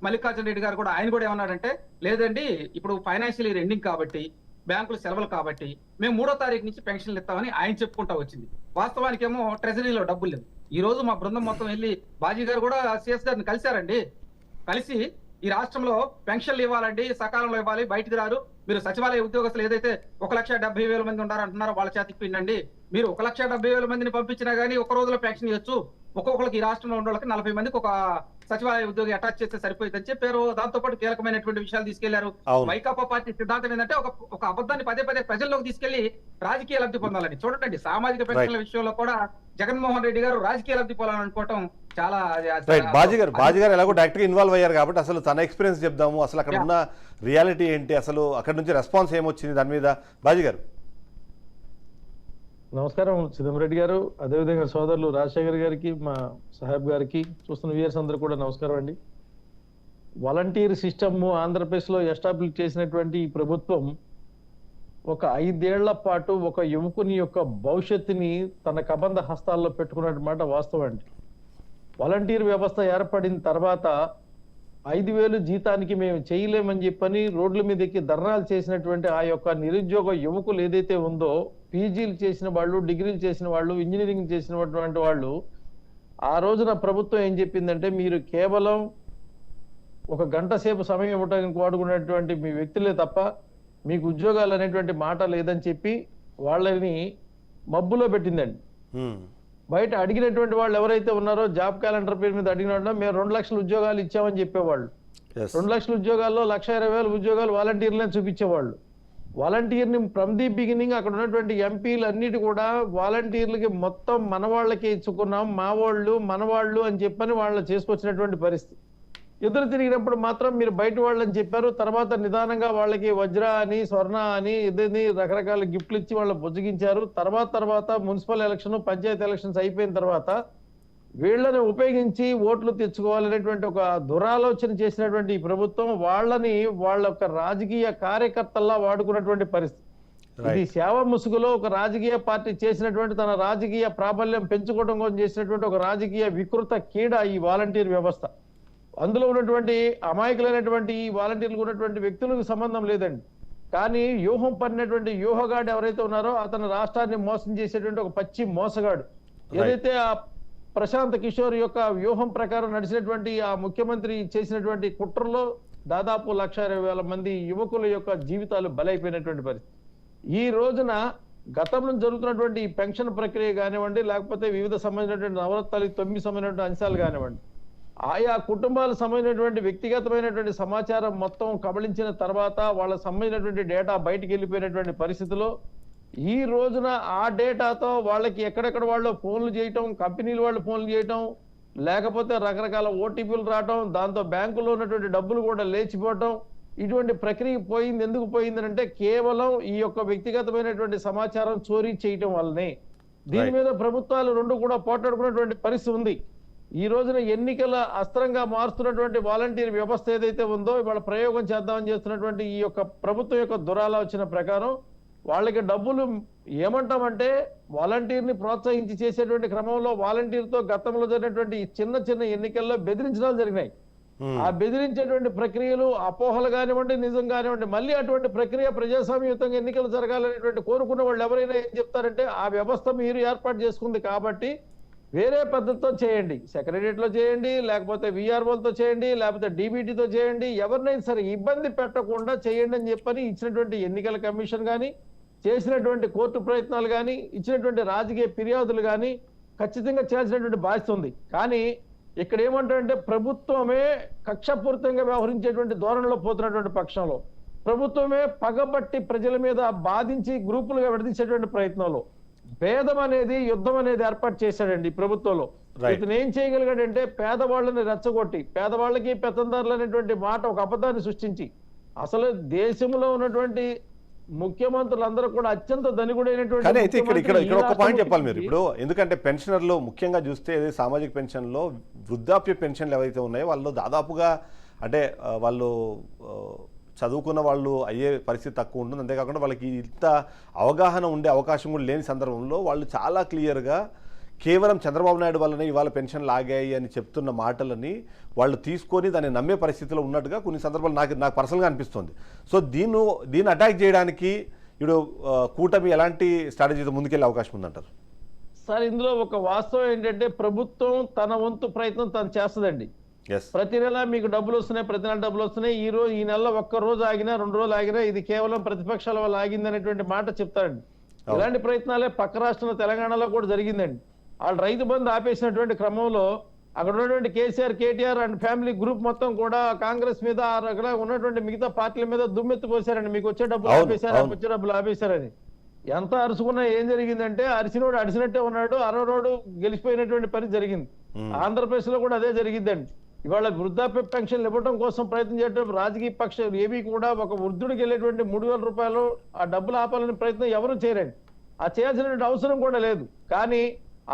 మల్లికార్జున రెడ్డి గారు కూడా ఆయన కూడా ఏమన్నాడంటే లేదండి ఇప్పుడు ఫైనాన్షియల్ ఇయర్ ఎండింగ్ కాబట్టి బ్యాంకులు సెలవులు కాబట్టి మేము 3వ తారీఖు నుంచి పెన్షన్లు ఇస్తామని ఆయన చెప్పుకుంటా వచ్చింది. వాస్తవానికి ఏమో ట్రెజరీలో డబ్బులు లేవు. ఈ రోజు మా బృందం మొత్తం వెళ్ళి బాజీ గారు కూడా సిఎస్ గారిని కలిశారండి. కలిసి ఈ రాష్ట్రంలో పెన్షన్లు ఇవ్వాలండి, సకాలంలో ఇవ్వాలి, బయటికి రారు. మీరు సచివాలయ ఉద్యోగస్తులు ఏదైతే 1,70,000 మంది ఉన్నారంటున్నారో వాళ్ళ చేతికి పిండండి. మీరు 1,70,000 మందిని పంపించినా గానీ ఒక రోజులో పెన్షన్ ఇవ్వచ్చు. ఒక్కొక్కరికి ఈ రాష్ట్రంలో ఉన్న వాళ్ళకి 40 మందికి ఒక సచివాలయ ఉద్యోగి అటాచ్ చేస్తే సరిపోయిందని చెప్పారు. దాంతో పాటు కీలకమైనటువంటి విషయాలు తీసుకెళ్లారు. వైకాపా పార్టీ సిద్ధాంతం ఏంటంటే ఒక అబద్ధాన్ని పదే ప్రజల్లోకి తీసుకెళ్లి రాజకీయ లబ్ధి పొందాలని. చూడండి, సామాజిక పెన్షన్ల విషయంలో కూడా జగన్మోహన్ రెడ్డి గారు రాజకీయ లబ్ధి పొందాలనుకోవటం చాలా బాజీ గారు ఎలాగో డైరెక్ట్ గా ఇన్వాల్వ్ అయ్యారు కాబట్టి అసలు తన ఎక్స్పీరియన్స్ చెప్దాము. అసలు అక్కడ ఉన్న రియాలిటీ ఏంటి, అసలు అక్కడ నుంచి రెస్పాన్స్ ఏమొచ్చింది దాని మీద. బాజీ గారు నమస్కారం. చిదంరెడ్డి గారు, అదేవిధంగా సోదరులు రాజశేఖర్ గారికి, మా సాహెబ్ గారికి, చూస్తున్న వ్యూయర్స్ అందరూ కూడా నమస్కారం అండి. వాలంటీర్ సిస్టమ్ ఆంధ్రప్రదేశ్ లో ఎస్టాబ్లిష్ చేసినటువంటి ఈ ప్రభుత్వం ఒక 5 ఏళ్ల పాటు ఒక యువకుని యొక్క భవిష్యత్తుని తన కబంధ హస్తాల్లో పెట్టుకున్నమాట వాస్తవం అండి. వాలంటీర్ వ్యవస్థ ఏర్పడిన తర్వాత 5,000 జీతానికి మేము చేయలేమని చెప్పని రోడ్ల మీద ఎక్కి ధర్నాలు చేసినటువంటి ఆ యొక్క నిరుద్యోగ యువకులు ఏదైతే ఉందో, పీజీలు చేసిన వాళ్ళు, డిగ్రీలు చేసిన వాళ్ళు, ఇంజనీరింగ్ చేసినటువంటి వాళ్ళు, ఆ రోజున ప్రభుత్వం ఏం చెప్పిందంటే మీరు కేవలం 1 గంట సేపు సమయం ఇవ్వడానికి వాడుకున్నటువంటి మీ వ్యక్తులే తప్ప మీకు ఉద్యోగాలు అనేటువంటి మాట లేదని చెప్పి వాళ్ళని మబ్బులో పెట్టిందండి. బయట అడిగినటువంటి వాళ్ళు ఎవరైతే ఉన్నారో జాబ్ క్యాలెండర్ పేరు మీద అడిగిన మేము 2 లక్షల ఉద్యోగాలు ఇచ్చామని చెప్పేవాళ్ళు. 2 లక్షల ఉద్యోగాల్లో 1,20,000 ఉద్యోగాలు వాలంటీర్లే చూపించేవాళ్ళు. వాలంటీర్ని ఫ్రమ్ ది బిగినింగ్ అక్కడ ఉన్నటువంటి ఎంపీలు అన్నిటి కూడా వాలంటీర్లకి మొత్తం మనవాళ్ళకే ఇచ్చుకున్నాం, మా వాళ్ళు మనవాళ్ళు అని చెప్పని వాళ్ళు చేసుకొచ్చినటువంటి పరిస్థితి. ఎదురు తిరిగినప్పుడు మాత్రం మీరు బయట వాళ్ళని చెప్పారు. తర్వాత నిదానంగా వాళ్ళకి వజ్ర అని, స్వర్ణ అని, ఇదని రకరకాల గిఫ్ట్లు ఇచ్చి వాళ్ళని బుజ్జగించారు. తర్వాత మున్సిపల్ ఎలక్షన్, పంచాయతీ ఎలక్షన్స్ అయిపోయిన తర్వాత వీళ్ళని ఉపయోగించి ఓట్లు తెచ్చుకోవాలనేటువంటి ఒక దురాలోచన చేసినటువంటి ఈ ప్రభుత్వం వాళ్ళని వాళ్ళ యొక్క రాజకీయ కార్యకర్తల్లా వాడుకున్నటువంటి పరిస్థితి. ఇది సేవ ముసుగులో ఒక రాజకీయ పార్టీ చేసినటువంటి తన రాజకీయ ప్రాబల్యం పెంచుకోవడం కోసం చేసినటువంటి ఒక రాజకీయ వికృత కీడ ఈ వాలంటీర్ వ్యవస్థ. అందులో ఉన్నటువంటి అమాయకులైనటువంటి ఈ వాలంటీర్లు ఉన్నటువంటి వ్యక్తులకు సంబంధం లేదండి. కానీ వ్యూహం పడినటువంటి వ్యూహగాడు ఎవరైతే ఉన్నారో అతను రాష్ట్రాన్ని మోసం చేసేటువంటి ఒక పచ్చి మోసగాడు. ఏదైతే ఆ ప్రశాంత్ కిషోర్ యొక్క వ్యూహం ప్రకారం నడిచినటువంటి ఆ ముఖ్యమంత్రి చేసినటువంటి కుట్రలో దాదాపు 1,20,000 మంది యువకుల యొక్క జీవితాలు బలైపోయినటువంటి పరిస్థితి. ఈ రోజున గతంలో జరుగుతున్నటువంటి ఈ పెన్షన్ ప్రక్రియ కానివ్వండి, లేకపోతే వివిధ సంబంధించినటువంటి నవరత్నాలు 9 సంబంధించినటువంటి అంశాలు కానివ్వండి, ఆయా కుటుంబాలకు సంబంధించినటువంటి వ్యక్తిగతమైనటువంటి సమాచారం మొత్తం కబళించిన తర్వాత వాళ్ళకు సంబంధించినటువంటి డేటా బయటికి వెళ్ళిపోయినటువంటి పరిస్థితిలో ఈ రోజున ఆ డేటాతో వాళ్ళకి ఎక్కడెక్కడ వాళ్ళు ఫోన్లు చేయటం, కంపెనీలు వాళ్ళు ఫోన్లు చేయటం, లేకపోతే రకరకాల ఓటీపీలు రావటం, దాంతో బ్యాంకులో ఉన్నటువంటి డబ్బులు కూడా లేచిపోవటం, ఇటువంటి ప్రక్రియ పోయింది. ఎందుకు పోయిందంటే కేవలం ఈ యొక్క వ్యక్తిగతమైనటువంటి సమాచారం చోరీ చేయటం వల్లనే. దీని మీద ప్రభుత్వాలు 2 కూడా పోట్లాడుకున్నటువంటి పరిస్థితి ఉంది. ఈ రోజున ఎన్నికల అస్త్రంగా మారుస్తున్నటువంటి వాలంటీర్ వ్యవస్థ ఏదైతే ఉందో, ఇవాళ ప్రయోగం చేద్దామని చేస్తున్నటువంటి ఈ యొక్క ప్రభుత్వం యొక్క దురాలోచన ప్రకారం వాళ్ళకి డబ్బులు ఏమంటామంటే వాలంటీర్ని ప్రోత్సహించి చేసేటువంటి క్రమంలో వాలంటీర్తో గతంలో జరిగినటువంటి చిన్న ఎన్నికల్లో బెదిరించడాలు జరిగినాయి. ఆ బెదిరించేటువంటి ప్రక్రియలు అపోహలు కానివ్వండి, నిజం కానివ్వండి, మళ్ళీ అటువంటి ప్రక్రియ ప్రజాస్వామ్యయుతంగా ఎన్నికలు జరగాలనేటువంటి కోరుకున్న వాళ్ళు ఎవరైనా ఏం చెప్తారంటే ఆ వ్యవస్థ మీరు ఏర్పాటు చేసుకుంది కాబట్టి వేరే పద్ధతితో చేయండి, సెక్రటరియట్లో చేయండి, లేకపోతే విఆర్ఓలతో చేయండి, లేకపోతే డీబీటీతో చేయండి, ఎవరినైనా సరే ఇబ్బంది పెట్టకుండా చేయండి అని చెప్పని ఇచ్చినటువంటి ఎన్నికల కమిషన్ కానీ, చేసినటువంటి కోర్టు ప్రయత్నాలు కానీ, ఇచ్చినటువంటి రాజకీయ ఫిర్యాదులు కానీ ఖచ్చితంగా చేయాల్సినటువంటి బాధ్యత ఉంది. కానీ ఇక్కడ ఏమంటారంటే ప్రభుత్వమే కక్షపూరితంగా వ్యవహరించేటువంటి ధోరణిలో పోతున్నటువంటి పక్షంలో, ప్రభుత్వమే పగబట్టి ప్రజల మీద బాధించి గ్రూపులుగా విడదీసేటువంటి ప్రయత్నంలో భేదం అనేది, యుద్ధం అనేది ఏర్పాటు చేశాడండి ఈ ప్రభుత్వంలో. Right. ఇతను ఏం చేయగలిగాడంటే పేదవాళ్ళని రెచ్చగొట్టి, పేదవాళ్ళకి పెత్తందారులు అనేటువంటి మాట ఒక అబద్ధాన్ని సృష్టించి, అసలు దేశంలో ఉన్నటువంటి ముఖ్యమంత్రులందరూ కూడా అత్యంత ధనికుడైనటువంటి కానీ అయితే ఇక్కడ ఇక్కడ ఇక్కడ ఒక ముఖ్యమంత్రి పాయింట్ ఈ చెప్పాలి మీరు రాష్ట్రం ఇప్పుడు, ఎందుకంటే పెన్షనర్లు ముఖ్యంగా చూస్తే ఏదైతే సామాజిక పెన్షన్లో వృద్ధాప్య పెన్షన్లు ఏవైతే ఉన్నాయో వాళ్ళు దాదాపుగా అంటే వాళ్ళు చదువుకున్న వాళ్ళు అయ్యే పరిస్థితి తక్కువ ఉంటుంది. అంతేకాకుండా వాళ్ళకి ఇంత అవగాహన ఉండే అవకాశం కూడా లేని సందర్భంలో వాళ్ళు చాలా క్లియర్గా కేవలం చంద్రబాబు నాయుడు వల్లనే ఇవాళ పెన్షన్లు ఆగాయి అని చెప్తున్న మాటలని వాళ్ళు తీసుకొని దాన్ని నమ్మే పరిస్థితిలో ఉన్నట్టుగా కొన్ని సందర్భాలు నాకు పర్సనల్గా అనిపిస్తుంది. సో దీన్ని అటాక్ చేయడానికి ఇప్పుడు కూటమి ఎలాంటి స్ట్రాటజీతో ముందుకెళ్ళే అవకాశం ఉందంటారు? సార్, ఇందులో ఒక వాస్తవం ఏంటంటే ప్రభుత్వం తన వంతు ప్రయత్నం తను చేస్తుందండి. ఎస్, ప్రతి నెల మీకు డబ్బులు వస్తున్నాయి, ప్రతి నెల డబ్బులు వస్తున్నాయి, ఈ నెలలో ఒక్క రోజు ఆగినా 2 రోజులు ఆగినా ఇది కేవలం ప్రతిపక్షాల వల్ల ఆగింది అనేటువంటి మాట చెప్తారండి. ఇలాంటి ప్రయత్నాలే పక్క రాష్ట్రంలో తెలంగాణలో కూడా జరిగిందండి. వాళ్ళు రైతు బంధు ఆపేసినటువంటి క్రమంలో అక్కడ ఉన్నటువంటి KCR, KTR and family group మొత్తం కూడా కాంగ్రెస్ మీద అక్కడ ఉన్నటువంటి మిగతా పార్టీల మీద దుమ్మెత్తి పోశారండి. మీకు వచ్చే డబ్బులు ఆపేశారు, వచ్చే డబ్బులు ఆపేశారని. ఎంత అరుచుకున్నా ఏం జరిగిందంటే అరిసినోడు అడిసినట్టే ఉన్నాడు, అరవరోడు గెలిచిపోయినటువంటి పని జరిగింది. ఆంధ్రప్రదేశ్ లో కూడా అదే జరిగిందండి. ఇవాళ వృద్ధాప్య పెన్షన్లు ఇవ్వడం కోసం ప్రయత్నం చేయడం రాజకీయ పక్షాలు ఏవి కూడా ఒక వృద్ధుడికి వెళ్ళేటువంటి 3,000 రూపాయలు ఆ డబ్బులు ఆపాలనే ప్రయత్నం ఎవరు చేయరండి. ఆ చేయాల్సినటువంటి అవసరం కూడా లేదు. కానీ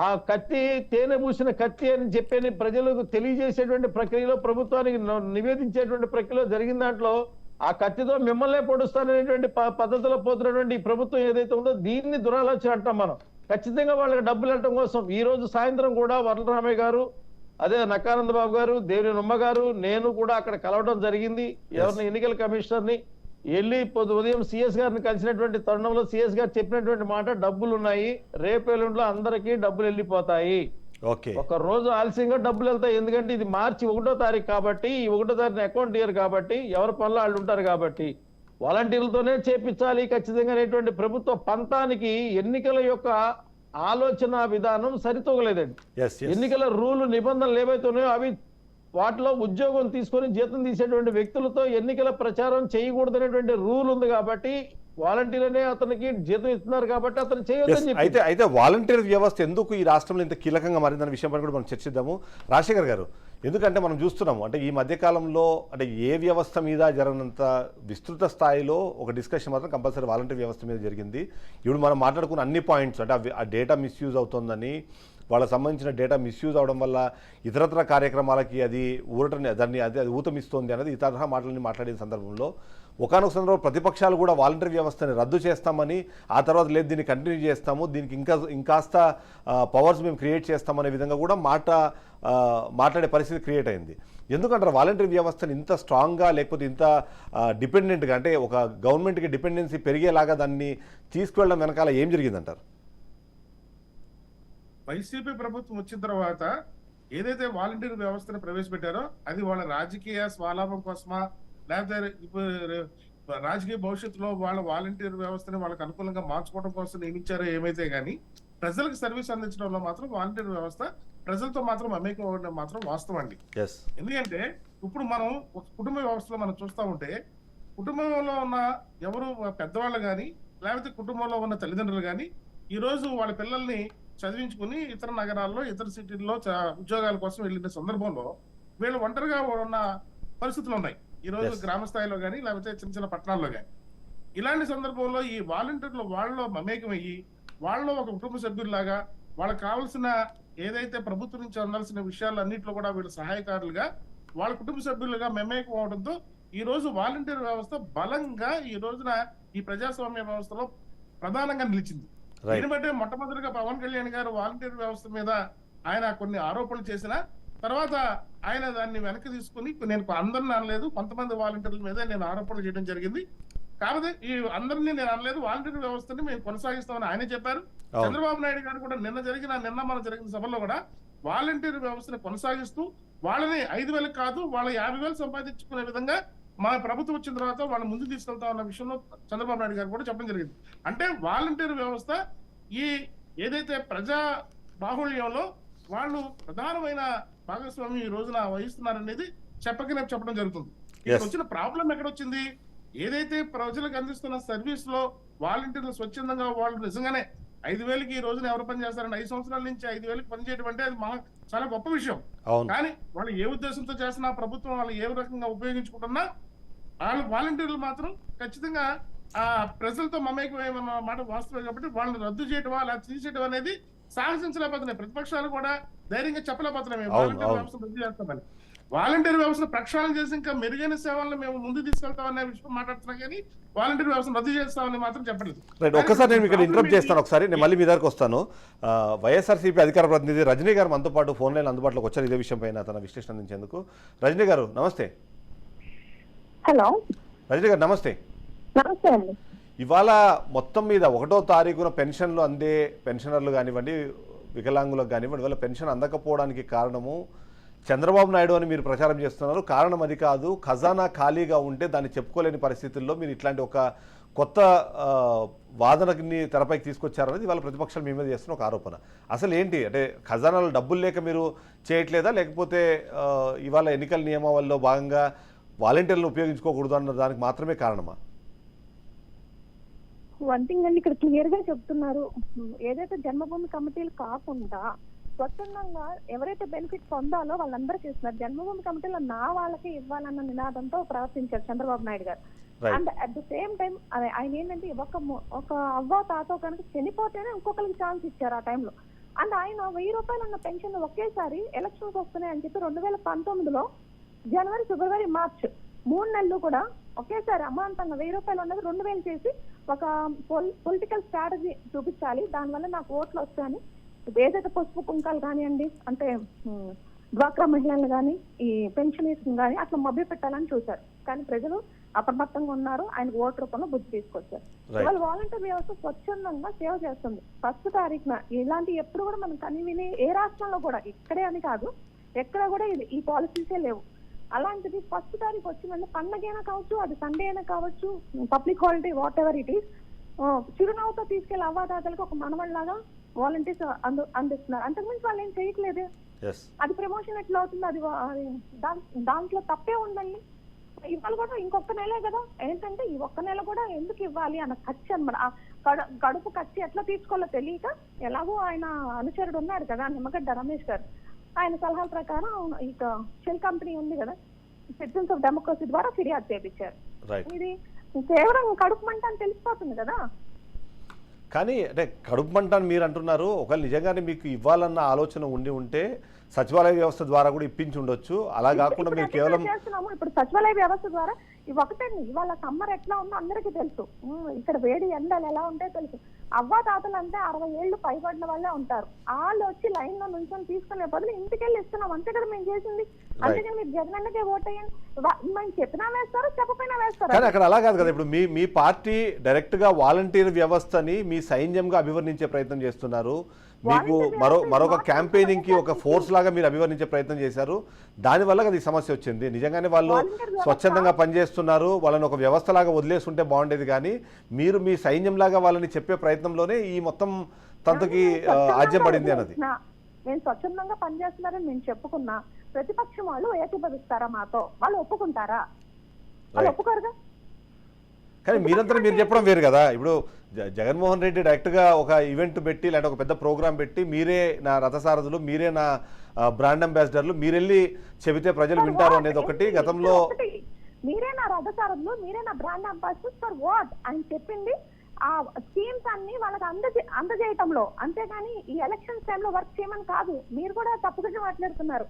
ఆ కత్తి తేనె పూసిన కత్తి అని చెప్పని ప్రజలకు తెలియజేసేటువంటి ప్రక్రియలో, ప్రభుత్వానికి నివేదించేటువంటి ప్రక్రియలో జరిగిన దాంట్లో ఆ కత్తితో మిమ్మల్నే పొడుస్తాననేటువంటి పద్ధతిలో పోతున్నటువంటి ఈ ప్రభుత్వం ఏదైతే ఉందో దీన్ని దురాలోచన అంటాం మనం. ఖచ్చితంగా వాళ్ళకి డబ్బులు వెళ్ళటం కోసం ఈ రోజు సాయంత్రం కూడా వరలరామయ్య గారు, అదే నక్కానంద బాబు గారు, దేవినేని ఉమ్మ గారు, నేను కూడా అక్కడ కలవడం జరిగింది. ఎవరిని ఎన్నికల కమిషనర్ని వెళ్ళి ఉదయం సిఎస్ గారిని కలిసినటువంటి తరుణంలో సిఎస్ గారు చెప్పినటువంటి మాట, డబ్బులు ఉన్నాయి, రేపేళ్ళలో అందరికీ డబ్బులు వెళ్ళిపోతాయి. ఓకే, ఒక రోజు ఆలస్యంగా డబ్బులు వెళ్తాయి. ఎందుకంటే ఇది మార్చి 1వ తారీఖు కాబట్టి, ఈ 1వ తారీఖున అకౌంట్ ఇయర్ కాబట్టి ఎవరి పనులు వాళ్ళు ఉంటారు కాబట్టి వాలంటీర్లతోనే చేపించాలి ఖచ్చితంగా అనేటువంటి ప్రభుత్వ పంతానికి ఎన్నికల యొక్క ఆలోచన విధానం సరితూగలేదండి. ఎన్నికల రూలు నిబంధనలు ఏవైతే ఉన్నాయో అవి వాటిలో ఉద్యోగం తీసుకొని జీతం తీసేటువంటి వ్యక్తులతో ఎన్నికల ప్రచారం చేయకూడదనేటువంటి రూల్ ఉంది కాబట్టి వాలంటీర్లనే అతనికి జీతం ఇస్తున్నారు కాబట్టి అతను చేయొద్దని చెప్పి. అయితే వాలంటీర్ వ్యవస్థ ఎందుకు ఈ రాష్ట్రంలో ఇంత కీలకంగా మారిందన్న విషయం పైన కూడా మనం చర్చిద్దాము. రాజశేఖర్ గారు, ఎందుకంటే మనం చూస్తున్నాము అంటే ఈ మధ్యకాలంలో అంటే ఏ వ్యవస్థ మీద జరగనంత విస్తృత స్థాయిలో ఒక డిస్కషన్ మాత్రం కంపల్సరీ వాలంటీర్ వ్యవస్థ మీద జరిగింది. ఇప్పుడు మనం మాట్లాడుకున్న అన్ని పాయింట్స్ అంటే ఆ డేటా మిస్యూజ్ అవుతుందని, వాళ్ళకి సంబంధించిన డేటా మిస్యూజ్ అవడం వల్ల ఇతరత్ర కార్యక్రమాలకి అది ఊతమిస్తోంది అనేది ఈ తరహా మాటలని మాట్లాడిన సందర్భంలో ఒకానొక సందర్భంలో ప్రతిపక్షాలు కూడా వాలంటీర్ వ్యవస్థని రద్దు చేస్తామని, ఆ తర్వాత లేదు దీన్ని కంటిన్యూ చేస్తాము, దీనికి ఇంకాస్త పవర్స్ మేము క్రియేట్ చేస్తామనే విధంగా కూడా మాట్లాడే పరిస్థితి క్రియేట్ అయింది. ఎందుకంటారు వాలంటీర్ వ్యవస్థని ఇంత స్ట్రాంగ్గా లేకపోతే ఇంత డిపెండెంట్గా అంటే ఒక గవర్నమెంట్కి డిపెండెన్సీ పెరిగేలాగా దాన్ని తీసుకువెళ్ళడం వెనకాల ఏం జరిగిందంటారు? వైసీపీ ప్రభుత్వం వచ్చిన తర్వాత ఏదైతే వాలంటీర్ వ్యవస్థను ప్రవేశపెట్టారో అది వాళ్ళ రాజకీయ స్వలాభం కోసమా, లేకపోతే రాజకీయ భవిష్యత్తులో వాళ్ళ వాలంటీర్ వ్యవస్థని వాళ్ళకి అనుకూలంగా మార్చుకోవడం కోసం నియమించారో ఏమైతే గానీ ప్రజలకు సర్వీస్ అందించడంలో మాత్రం వాలంటీర్ వ్యవస్థ ప్రజలతో మాత్రం మమేకం అవ్వడం మాత్రం వాస్తవం అండి. ఎందుకంటే ఇప్పుడు మనం ఒక కుటుంబ వ్యవస్థలో మనం చూస్తూ ఉంటే కుటుంబంలో ఉన్న ఎవరు పెద్దవాళ్ళు కానీ లేకపోతే కుటుంబంలో ఉన్న తల్లిదండ్రులు కానీ ఈ రోజు వాళ్ళ పిల్లల్ని చదివించుకుని ఇతర నగరాల్లో, ఇతర సిటీల్లో ఉద్యోగాల కోసం వెళ్ళిన సందర్భంలో వీళ్ళు ఒంటరిగా ఉన్న పరిస్థితులు ఉన్నాయి ఈ రోజు గ్రామ స్థాయిలో కానీ లేకపోతే చిన్న చిన్న పట్టణాల్లో కానీ. ఇలాంటి సందర్భంలో ఈ వాలంటీర్లు వాళ్ళలో మమేకమయ్యి వాళ్ళలో ఒక కుటుంబ సభ్యుల్లాగా వాళ్ళకి కావాల్సిన ఏదైతే ప్రభుత్వం నుంచి అందాల్సిన విషయాలన్నింటిలో కూడా వీళ్ళు సహాయకారులుగా వాళ్ళ కుటుంబ సభ్యులుగా మమేకం అవడంతో ఈ రోజు వాలంటీర్ వ్యవస్థ బలంగా ఈ రోజున ఈ ప్రజాస్వామ్య వ్యవస్థలో ప్రధానంగా నిలిచింది. దీన్ని బట్టి మొట్టమొదటిగా పవన్ కళ్యాణ్ గారు వాలంటీర్ వ్యవస్థ మీద ఆయన కొన్ని ఆరోపణలు చేసిన తర్వాత ఆయన దాన్ని వెనక్కి తీసుకుని నేను అందరిని అనలేదు, కొంతమంది వాలంటీర్ల మీద నేను ఆరోపణలు చేయడం జరిగింది, కాకపోతే ఈ అందరినీ నేను అనలేదు, వాలంటీర్ వ్యవస్థని మేము కొనసాగిస్తామని ఆయన చెప్పారు. చంద్రబాబు నాయుడు గారు కూడా నిన్న మన జరిగిన సభలో కూడా వాలంటీర్ వ్యవస్థని కొనసాగిస్తూ వాళ్ళని 5,000 కాదు వాళ్ళ 50,000 సంపాదించుకునే విధంగా మా ప్రభుత్వం వచ్చిన తర్వాత వాళ్ళు ముందుకు తీసుకెళ్తా ఉన్న విషయంలో చంద్రబాబు నాయుడు గారు కూడా చెప్పడం జరిగింది. అంటే వాలంటీర్ వ్యవస్థ ఈ ఏదైతే ప్రజా బాహుళ్యంలో వాళ్ళు ప్రధానమైన భాగస్వామ్యం ఈ రోజున వహిస్తున్నారనేది చెప్పడం జరుగుతుంది. ఇక్కడ వచ్చిన ప్రాబ్లం ఎక్కడ వచ్చింది? ఏదైతే ప్రజలకు అందిస్తున్న సర్వీస్ లో వాలంటీర్లు స్వచ్ఛందంగా వాళ్ళు నిజంగానే 5,000కి ఈ రోజున ఎవరు పని చేస్తారని 5 సంవత్సరాల నుంచి 5,000కి పనిచేయడం అంటే అది చాలా గొప్ప విషయం. కానీ వాళ్ళు ఏ ఉద్దేశంతో చేస్తున్నా, ప్రభుత్వం వాళ్ళు ఏ రకంగా ఉపయోగించుకుంటున్నా, వాళ్ళు వాలంటీర్లు మాత్రం ఖచ్చితంగా ఆ ప్రజలతో మమేకమేమన్న మాట వాస్తవం కాబట్టి వాళ్ళని రద్దు చేయటమా అలా తీసేయడం అనేది సాహసించలేకపోతున్నాయి. ప్రతిపక్షాలు కూడా ధైర్యంగా చెప్పలేకపోతున్నాయి మేము వాలంటీర్ వ్యవస్థను రద్దు చేస్తామని. వాలంటీర్ వ్యవస్థను ప్రక్షాళన చేసి ఇంకా మెరుగైన సేవలను మేము ముందు తీసుకెళ్తామనే విషయం మాట్లాడుతున్నాం, కానీ వాలంటీర్ వ్యవస్థను రద్దు చేస్తామని మాత్రం చెప్పలేదు. రైట్, ఒక్కసారి నేను ఇక్కడ ఇంటరప్ట్ చేస్తాను. ఒకసారి నేను మళ్ళీ మీ దగ్గరకు వస్తాను. వైఎస్ఆర్సీపీ అధికార ప్రతినిధి రజనీ గారు మనతో పాటు ఫోన్ లైన్ అందుబాటులోకి వచ్చారు ఇదే విషయం పైన తన విశ్లేషణ అందించేందుకు. రజనీ గారు నమస్తే. హలో రజనీ గారు నమస్తే. నమస్తే అండి. ఇవాళ మొత్తం మీద 1వ తారీఖున పెన్షన్లు అందే పెన్షనర్లు కానివ్వండి, వికలాంగులకు కానివ్వండి, వాళ్ళ పెన్షన్ అందకపోవడానికి కారణము చంద్రబాబు నాయుడు అని మీరు ప్రచారం చేస్తున్నారు. కారణం అది కాదు, ఖజానా ఖాళీగా ఉంటే దాన్ని చెప్పుకోలేని పరిస్థితుల్లో మీరు ఇట్లాంటి ఒక కొత్త వాదనని తెరపైకి తీసుకొచ్చారనేది ఇవాళ ప్రతిపక్షాలు మీ మీద చేస్తున్న ఒక ఆరోపణ. అసలు ఏంటి అంటే ఖజానాలో డబ్బులు లేక మీరు చేయట్లేదా, లేకపోతే ఇవాళ ఎన్నికల నియమావళిలో భాగంగా వాలంటీర్లను ఉపయోగించుకోకూడదు అన్న దానికి మాత్రమే కారణమా? వన్ థింగ్ అండి, ఇక్కడ క్లియర్ గా చెప్తున్నారు, ఏదైతే జన్మభూమి కమిటీలు కాకుండా స్వచ్ఛందంగా ఎవరైతే బెనిఫిట్ పొందాలో వాళ్ళందరికీ ఇస్తున్నారు. జన్మభూమి కమిటీలో నా వాళ్ళకి ఇవ్వాలన్న నినాదంతో ప్రవర్తించారు చంద్రబాబు నాయుడు గారు. And at the same time ఆయన ఏంటంటే ఒక అవ్వ తాత కనుక చనిపోతేనే ఇంకొకరికి ఛాన్స్ ఇచ్చారు ఆ టైంలో. అండ్ ఆయన 1,000 రూపాయలు ఉన్న పెన్షన్ ఒకేసారి ఎలక్షన్స్ వస్తున్నాయి అని చెప్పి 2019లో జనవరి, ఫిబ్రవరి, మార్చ్ 3 నెలలు కూడా ఒకేసారి అమాంతంగా 1,000 రూపాయలు ఉన్నది 2,000 చేసి ఒక పొలిటికల్ స్ట్రాటజీ చూపించాలి, దానివల్ల నాకు ఓట్లు వస్తాయని ఏదైతే పసుపు కుంకాలు కానివ్వండి, అంటే డ్వాక్రా మహిళలు కానీ ఈ పెన్షనర్స్ కానీ అట్లా మభ్య పెట్టాలని చూశారు. కానీ ప్రజలు అప్రమత్తంగా ఉన్నారు, ఆయనకు ఓటు రూపంలో బుద్ధి తీసుకొచ్చారు. ఇవాళ వాలంటీర్ వ్యవస్థ స్వచ్ఛందంగా సేవ చేస్తుంది. 1వ తారీఖున ఇలాంటి ఎప్పుడు కూడా మనం కనివిని ఏ రాష్ట్రంలో కూడా, ఇక్కడే అని కాదు ఎక్కడ కూడా ఈ పాలసీసే లేవు. అలాంటిది 1వ తారీఖు వచ్చిందంటే పండగ అయినా కావచ్చు, అది సండే అయినా కావచ్చు, public holiday what ever it is, చిరునవ్వుతో తీసుకెళ్లి అవ్వాదాతలకు ఒక మనవళ్ళలాగా వాలంటీర్స్ అందిస్తున్నారు. అంతకుమించి వాళ్ళు ఏం చేయట్లేదు. అది ప్రమోషన్ ఎట్లా అవుతుంది? అది దాంట్లో తప్పే ఉందండి. ఇవాళ కూడా ఇంకొక నెలే కదా, ఏంటంటే ఈ ఒక్క నెల కూడా ఎందుకు ఇవ్వాలి అన్న ఖర్చు అనమాట. గడుపు ఖర్చు ఎట్లా తీసుకోవాలో తెలియక, ఎలాగో ఆయన అనుచరుడు ఉన్నారు కదా నిమ్మగడ్డ రమేష్ గారు, ఆయన సలహాల ప్రకారం ఇక షెల్ కంపెనీ ఉంది కదా, సిటిజన్స్ ఆఫ్ డెమోక్రసీ ద్వారా ఫిర్యాదు చేయించారు. ఇది కేవలం కడుపు మంట అని తెలిసిపోతుంది కదా. కానీ అంటే కడుపు మంట అని మీరు అంటున్నారు, ఒకవేళ నిజంగానే మీకు ఇవ్వాలన్న ఆలోచన ఉంటే సచివాలయ వ్యవస్థ ద్వారా కూడా ఇప్పించి ఉండొచ్చు. అలా కాకుండా మీరు కేవలం ఇప్పుడు సచివాలయ వ్యవస్థ ద్వారా ఒకటండి, ఇవాళ సమ్మర్ ఎట్లా ఉందో అందరికీ తెలుసు, ఇక్కడ వేడి ఎండలు ఎలా ఉంటాయో తెలుసు. అవ్వా తాతలు అంటే 60 ఏళ్ళు పైబడిన వాళ్ళే ఉంటారు. వాళ్ళు వచ్చి లైన్ లో నుంచి తీసుకునే బదులు ఇంటికెళ్ళి ఇస్తున్నాం, అంతే కదా మేము చేసింది. అంతేకాని మీరు జగనన్నకే ఓటేయండి మేము చెప్పినా వేస్తారు, చెప్పపోయినా వేస్తారు. కానీ అక్కడ అలా కాదు కదా. ఇప్పుడు మీ పార్టీ డైరెక్ట్ గా వాలంటీర్ వ్యవస్థని మీ సైన్యంగా అభివర్ణించే ప్రయత్నం చేస్తున్నారు. మీకు మరొక క్యాంపెయినింగ్ కి ఒక ఫోర్స్ లాగా మీరు అభివర్ణించే ప్రయత్నం చేశారు. దానివల్ల అది సమస్య వచ్చింది. నిజంగానే వాళ్ళు స్వచ్ఛందంగా పనిచేస్తున్నారు, వాళ్ళని ఒక వ్యవస్థ లాగా వదిలేస్తుంటే బాగుండేది. కానీ మీరు మీ సైన్యం లాగా వాళ్ళని చెప్పే ప్రయత్నంలోనే ఈ మొత్తం తంతుకి ఆజ్యం పడింది అన్నది. నేను స్వచ్ఛందంగా పనిచేస్తున్నారని నేను చెప్పుకున్నా, ప్రతిపక్షం వాళ్ళు ఏకీభవిస్తారా మాతో? వాళ్ళు ఒప్పుకుంటారా? వాళ్ళు ఒప్పుకోరుగా. కానీ మీరంతా మీరు చెప్పడం వేరు కదా. ఇప్పుడు జగన్మోహన్ రెడ్డి డైరెక్ట్గా ఒక ఈవెంట్ పెట్టి లేదంటే ఒక పెద్ద ప్రోగ్రాం పెట్టి మీరే నా రథసారథులు, మీరే నా బ్రాండ్ అంబాసిడర్లు, మీరెళ్ళి చెబితే ప్రజలు వింటారు అనేది ఒకటి. గతంలో మీరే నా రథసారథులు, మీరే నా బ్రాండ్ అంబాసిడర్ ఫర్ వాట్ ఆయన చెప్పింది ఆ స్కీమ్స్ అన్ని వాళ్ళకి అందజేయటంలో, అంతేగాని ఈ ఎలక్షన్స్ టైంలో వర్క్ చేయమని కాదు. మీరు కూడా తప్పుగా మాట్లాడుతున్నారు.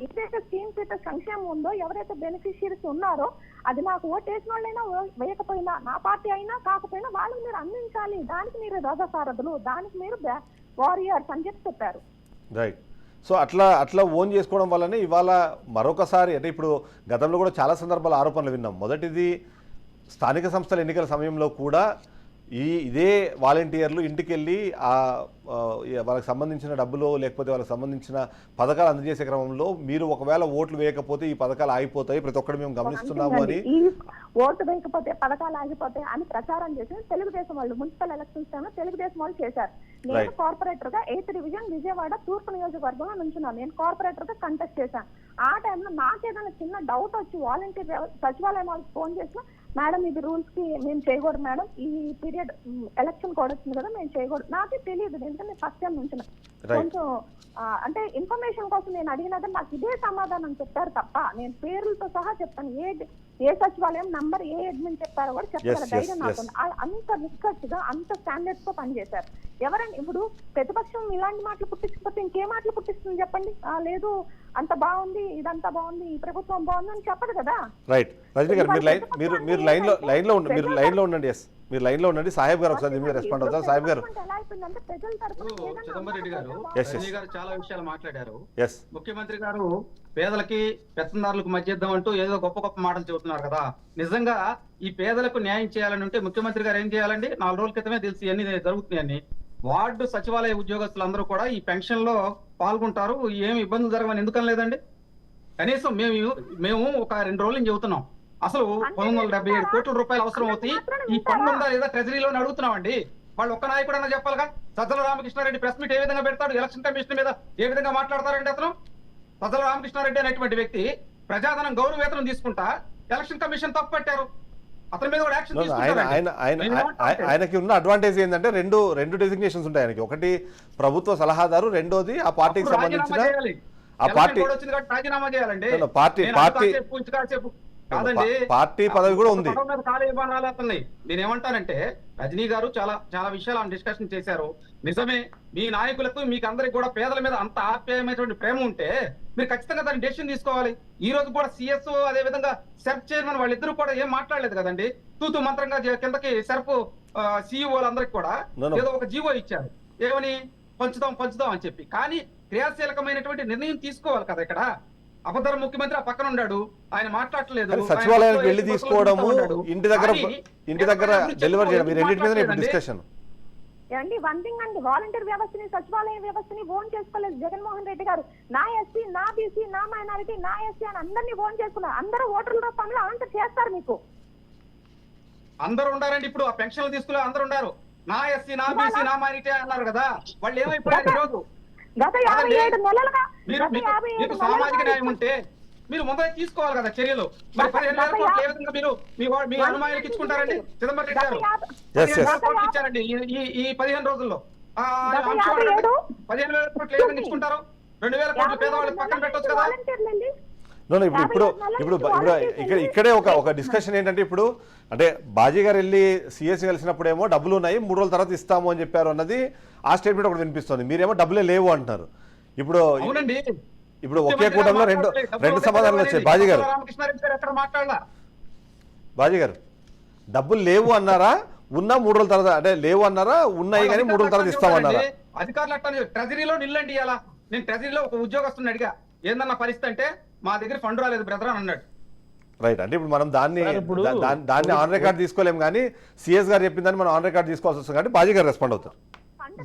ఏదైతే స్కీమ్స్ అయితే సంక్షేమం ఉందో, ఎవరైతే బెనిఫిషియరీస్ ఉన్నారో, అది నాకు ఓటేసిన వాళ్ళైనా వేయకపోయినా, నా పార్టీ అయినా కాకపోయినా వాళ్ళకి మీరు అందించాలి. దానికి మీరు రథసారథులు, దానికి మీరు వారియర్స్ అని చెప్పారు. రైట్. సో అట్లా ఓన్ చేసుకోవడం వల్లనే ఇవాళ మరొకసారి అంటే ఇప్పుడు గతంలో కూడా చాలా సందర్భాల ఆరోపణలు విన్నాం. మొదటిది స్థానిక సంస్థల ఎన్నికల సమయంలో కూడా ఇదే వాలంటీర్లు ఇంటికి వెళ్ళి వాళ్ళకి సంబంధించిన డబ్బులు లేకపోతే వాళ్ళకి సంబంధించిన పథకాలు అందజేసే క్రమంలో మీరు ఒకవేళ ఓట్లు వేయకపోతే ఈ పథకాలు ఆగిపోతాయి, ప్రతి ఒక్కరు మేము గమనిస్తున్నాము అని ఈ ఓటు వేయకపోతే పథకాలు ఆగిపోతాయి అని ప్రచారం చేసి తెలుగుదేశం వాళ్ళు మున్సిపల్ ఎలక్షన్స్ టైంలో తెలుగుదేశం వాళ్ళు చేశారు. నేను కార్పొరేటర్ గా 8th డివిజన్ విజయవాడ తూర్పు నియోజకవర్గంలో నుంచున్నాను. నేను కార్పొరేటర్ గా కంటెస్ట్ చేశాను. ఆ టైంలో నాకేదైనా చిన్న డౌట్ వచ్చి వాలంటీర్ సచివాలయం వాళ్ళకి ఫోన్ చేసిన, మేడం ఇది రూల్స్ కి మేము చేయకూడదు మేడం, ఈ పీరియడ్ ఎలక్షన్ కోడ్ వచ్చింది కదా మేము చేయకూడదు. నాకే తెలియదు, ఎందుకంటే ఫస్ట్ టైం నుంచి కొంచెం అంటే ఇన్ఫర్మేషన్ కోసం నేను అడిగినది నాకు ఇదే సమాధానం చెప్పారు తప్ప నేను పేర్లతో సహా చెప్తాను, ఏ సచివాలయం నంబర్ ఏ అడ్మిన్ చెప్పారో కూడా చెప్తారు. ధైర్యం నాకు అంత రిసర్చ్ గా అంత స్టాండర్డ్స్ తో పనిచేశారు. ఎవరండి ఇప్పుడు ప్రతిపక్షం ఇలాంటి మాటలు పుట్టించకపోతే ఇంకే మాటలు పుట్టిస్తుంది చెప్పండి? లేదు అంత బాగుంది, ఇదంతా బాగుంది, ఈ ప్రభుత్వం బాగుంది అని చెప్పదు కదా. రైట్ రజనీ గారు, మీరు లైన్ లో ఉండండి. ఎస్, మీరు లైన్ లో ఉండండి. సాహెబ్ గారు ఒకసారి మీరు రెస్పాండ్ అవుతారు. సాహెబ్ గారు. చిదంబరెడ్డి గారు, రజనీ గారు చాలా విషయాలు మాట్లాడారు. ఎస్, ముఖ్యమంత్రి గారు పేదలకి పెత్తందారులకు మధ్య యుద్ధం అంటూ ఏదో గొప్ప గొప్ప మాటలు చెబుతున్నారు కదా. నిజంగా ఈ పేదలకు న్యాయం చేయాలని ఉంటే ముఖ్యమంత్రి గారు ఏం చేయాలండి? 4 రోజుల క్రితమే తెలిసి ఇవన్నీ జరుగుతున్నాయని. వార్డు సచివాలయ ఉద్యోగస్తులందరూ కూడా ఈ పెన్షన్ లో పాల్గొంటారు, ఏమి ఇబ్బందులు జరగవని ఎందుకని లేదండి? కనీసం మేము ఒక 2 రోజులు చెబుతున్నాం. అసలు 977 కోట్ల రూపాయలు అవసరం అవుతాయి, ఈ ఫండ్ ఉందా లేదా ట్రెజరీలో అడుగుతున్నామండి. వాళ్ళు ఒక్క నాయకుడు అన్న చెప్పాలిగా. సజ్జల రామకృష్ణారెడ్డి ప్రెస్ మీట్ ఏ విధంగా పెడతాడు, ఎలక్షన్ కమిషన్ మీద ఏ విధంగా మాట్లాడతారండి అతను? సజ్జల రామకృష్ణారెడ్డి అనేటువంటి వ్యక్తి ప్రజాధనం గౌరవ వేతనం తీసుకుంటా ఎలక్షన్ కమిషన్ తప్పు పెట్టారు, అతని మీద కూడా యాక్షన్ తీసుకుంటారు. ఆయనకి ఉన్న అడ్వాంటేజ్ ఏంటంటే రెండు డెసిగ్నేషన్స్ ఉంటాయి ఆయనకి. ఒకటి ప్రభుత్వ సలహాదారు, రెండోది ఆ పార్టీకి సంబంధించిన రాజీనామా చేయాలండి. పార్టీ పదవి కూడా ఉంది. నేనేమంటానంటే రజనీ గారు చాలా చాలా విషయాలు డిస్కషన్ చేశారు. నిజమే, మీ నాయకులకు మీకు అందరికి కూడా పేదల మీద అంత ఆప్యాయమైనటువంటి ప్రేమ ఉంటే మీరు ఖచ్చితంగా దాన్ని డెసిషన్ తీసుకోవాలి. ఈ రోజు కూడా సిఎస్ అదే విధంగా సెర్ప్ చైర్మన్ వాళ్ళిద్దరూ కూడా ఏం మాట్లాడలేదు కదండి. తూతూ మంత్రంగా కిందకి సెర్ప్ సిఇఓలందరికి కూడా ఏదో ఒక జీవో ఇచ్చారు, ఏమని పంచుదాం అని చెప్పి. కానీ క్రియాశీలకమైనటువంటి నిర్ణయం తీసుకోవాలి కదా. ఇక్కడ అబద్ధర ముఖ్యమంత్రి ఆ పక్కన ఉన్నాడు, ఆయన మాట్లాడలేదు. సచివాలయానికి వెళ్ళి తీసుకోవడము, ఇంటి దగ్గర డెలివరీ చేయడం, ఈ రెండింటి మీద డిస్కషన్. అండి వన్ థింగ్ అండి, వాలంటీర్ వ్యవస్థని సచివాలయ వ్యవస్థని ఓన్ చేసుకోలేదు జగన్మోహన్ రెడ్డి గారు. నా ఎస్సీ, నా బీసీ, నా మైనారిటీ, నా ఎస్సీ అని అందరినీ ఓన్ చేసుకున్నారు. అందరూ ఓటర్ల రూపంలో ఆన్సర్ చేస్తారు మీకు. అందరూ ఉండారండి. ఇప్పుడు ఆ పెన్షన్లు తీసుకునే అందరూ ఉన్నారు. నా ఎస్సీ, నా బీసీ, నా మైనారిటీ అన్నారు కదా. వాళ్ళు ఏమైపోయారు ఈ రోజు? గత 57 నెలలుగా మీకు సామాజిక న్యాయం ఉంటే మీరు ముందే తీసుకోవాలి కదా చర్యలు. మరి 15,000 కోట్లు ఏ విధంగా మీరు మీ అనుమానాలకు ఇచ్చుకుంటారండి? చిదంబరం రెడ్డి గారు 15,000 కోట్లు ఇచ్చారండి ఈ 15 రోజుల్లో. 15,000 కోట్లు ఏ విధంగా ఇచ్చుకుంటారు? 2,000 కోట్లు పేదవాళ్ళకి పక్కన పెట్టొచ్చు కదా. ఇక్కడే ఒక డిస్కషన్ ఏంటంటే, ఇప్పుడు అంటే బాజీ గారు వెళ్ళి సిఎస్ కలిసినప్పుడేమో డబ్బులు ఉన్నాయి 3 రోజుల తర్వాత ఇస్తాము అని చెప్పారు అన్నది ఆ స్టేట్మెంట్ ఒకటి వినిపిస్తుంది. మీరేమో డబ్బులే లేవు అంటున్నారు. ఇప్పుడు ఒకే కూటమిలో రెండు సమాధానాలు వచ్చాయి. బాజీ గారు డబ్బులు లేవు అన్నారా, ఉన్నా 3 రోజుల తర్వాత, అంటే లేవు అన్నారా, ఉన్నాయి కానీ 3 రోజుల తర్వాత ఇస్తామన్నారా? అధికారులు అట్లా ట్రెజరీలో నిల్లండి. ఇలా నేను ట్రెజరీలో ఒక ఉద్యోగస్తుని అడిగా, ఏందన్న పరిస్థితి అంటే మా దగ్గర ఫండ్ రాలేదు బ్రదర్ అని అన్నాడు. రైట్, అంటే ఇప్పుడు మనం దాన్ని ఆన్ రికార్డ్ తీసుకోలేము, కానీ సిఎస్ గారు చెప్పిందని మనం ఆన్ రికార్డ్ తీసుకోవాల్సి వస్తుంది. కాబట్టి బాజీ గారు రెస్పాండ్ అవుతారు.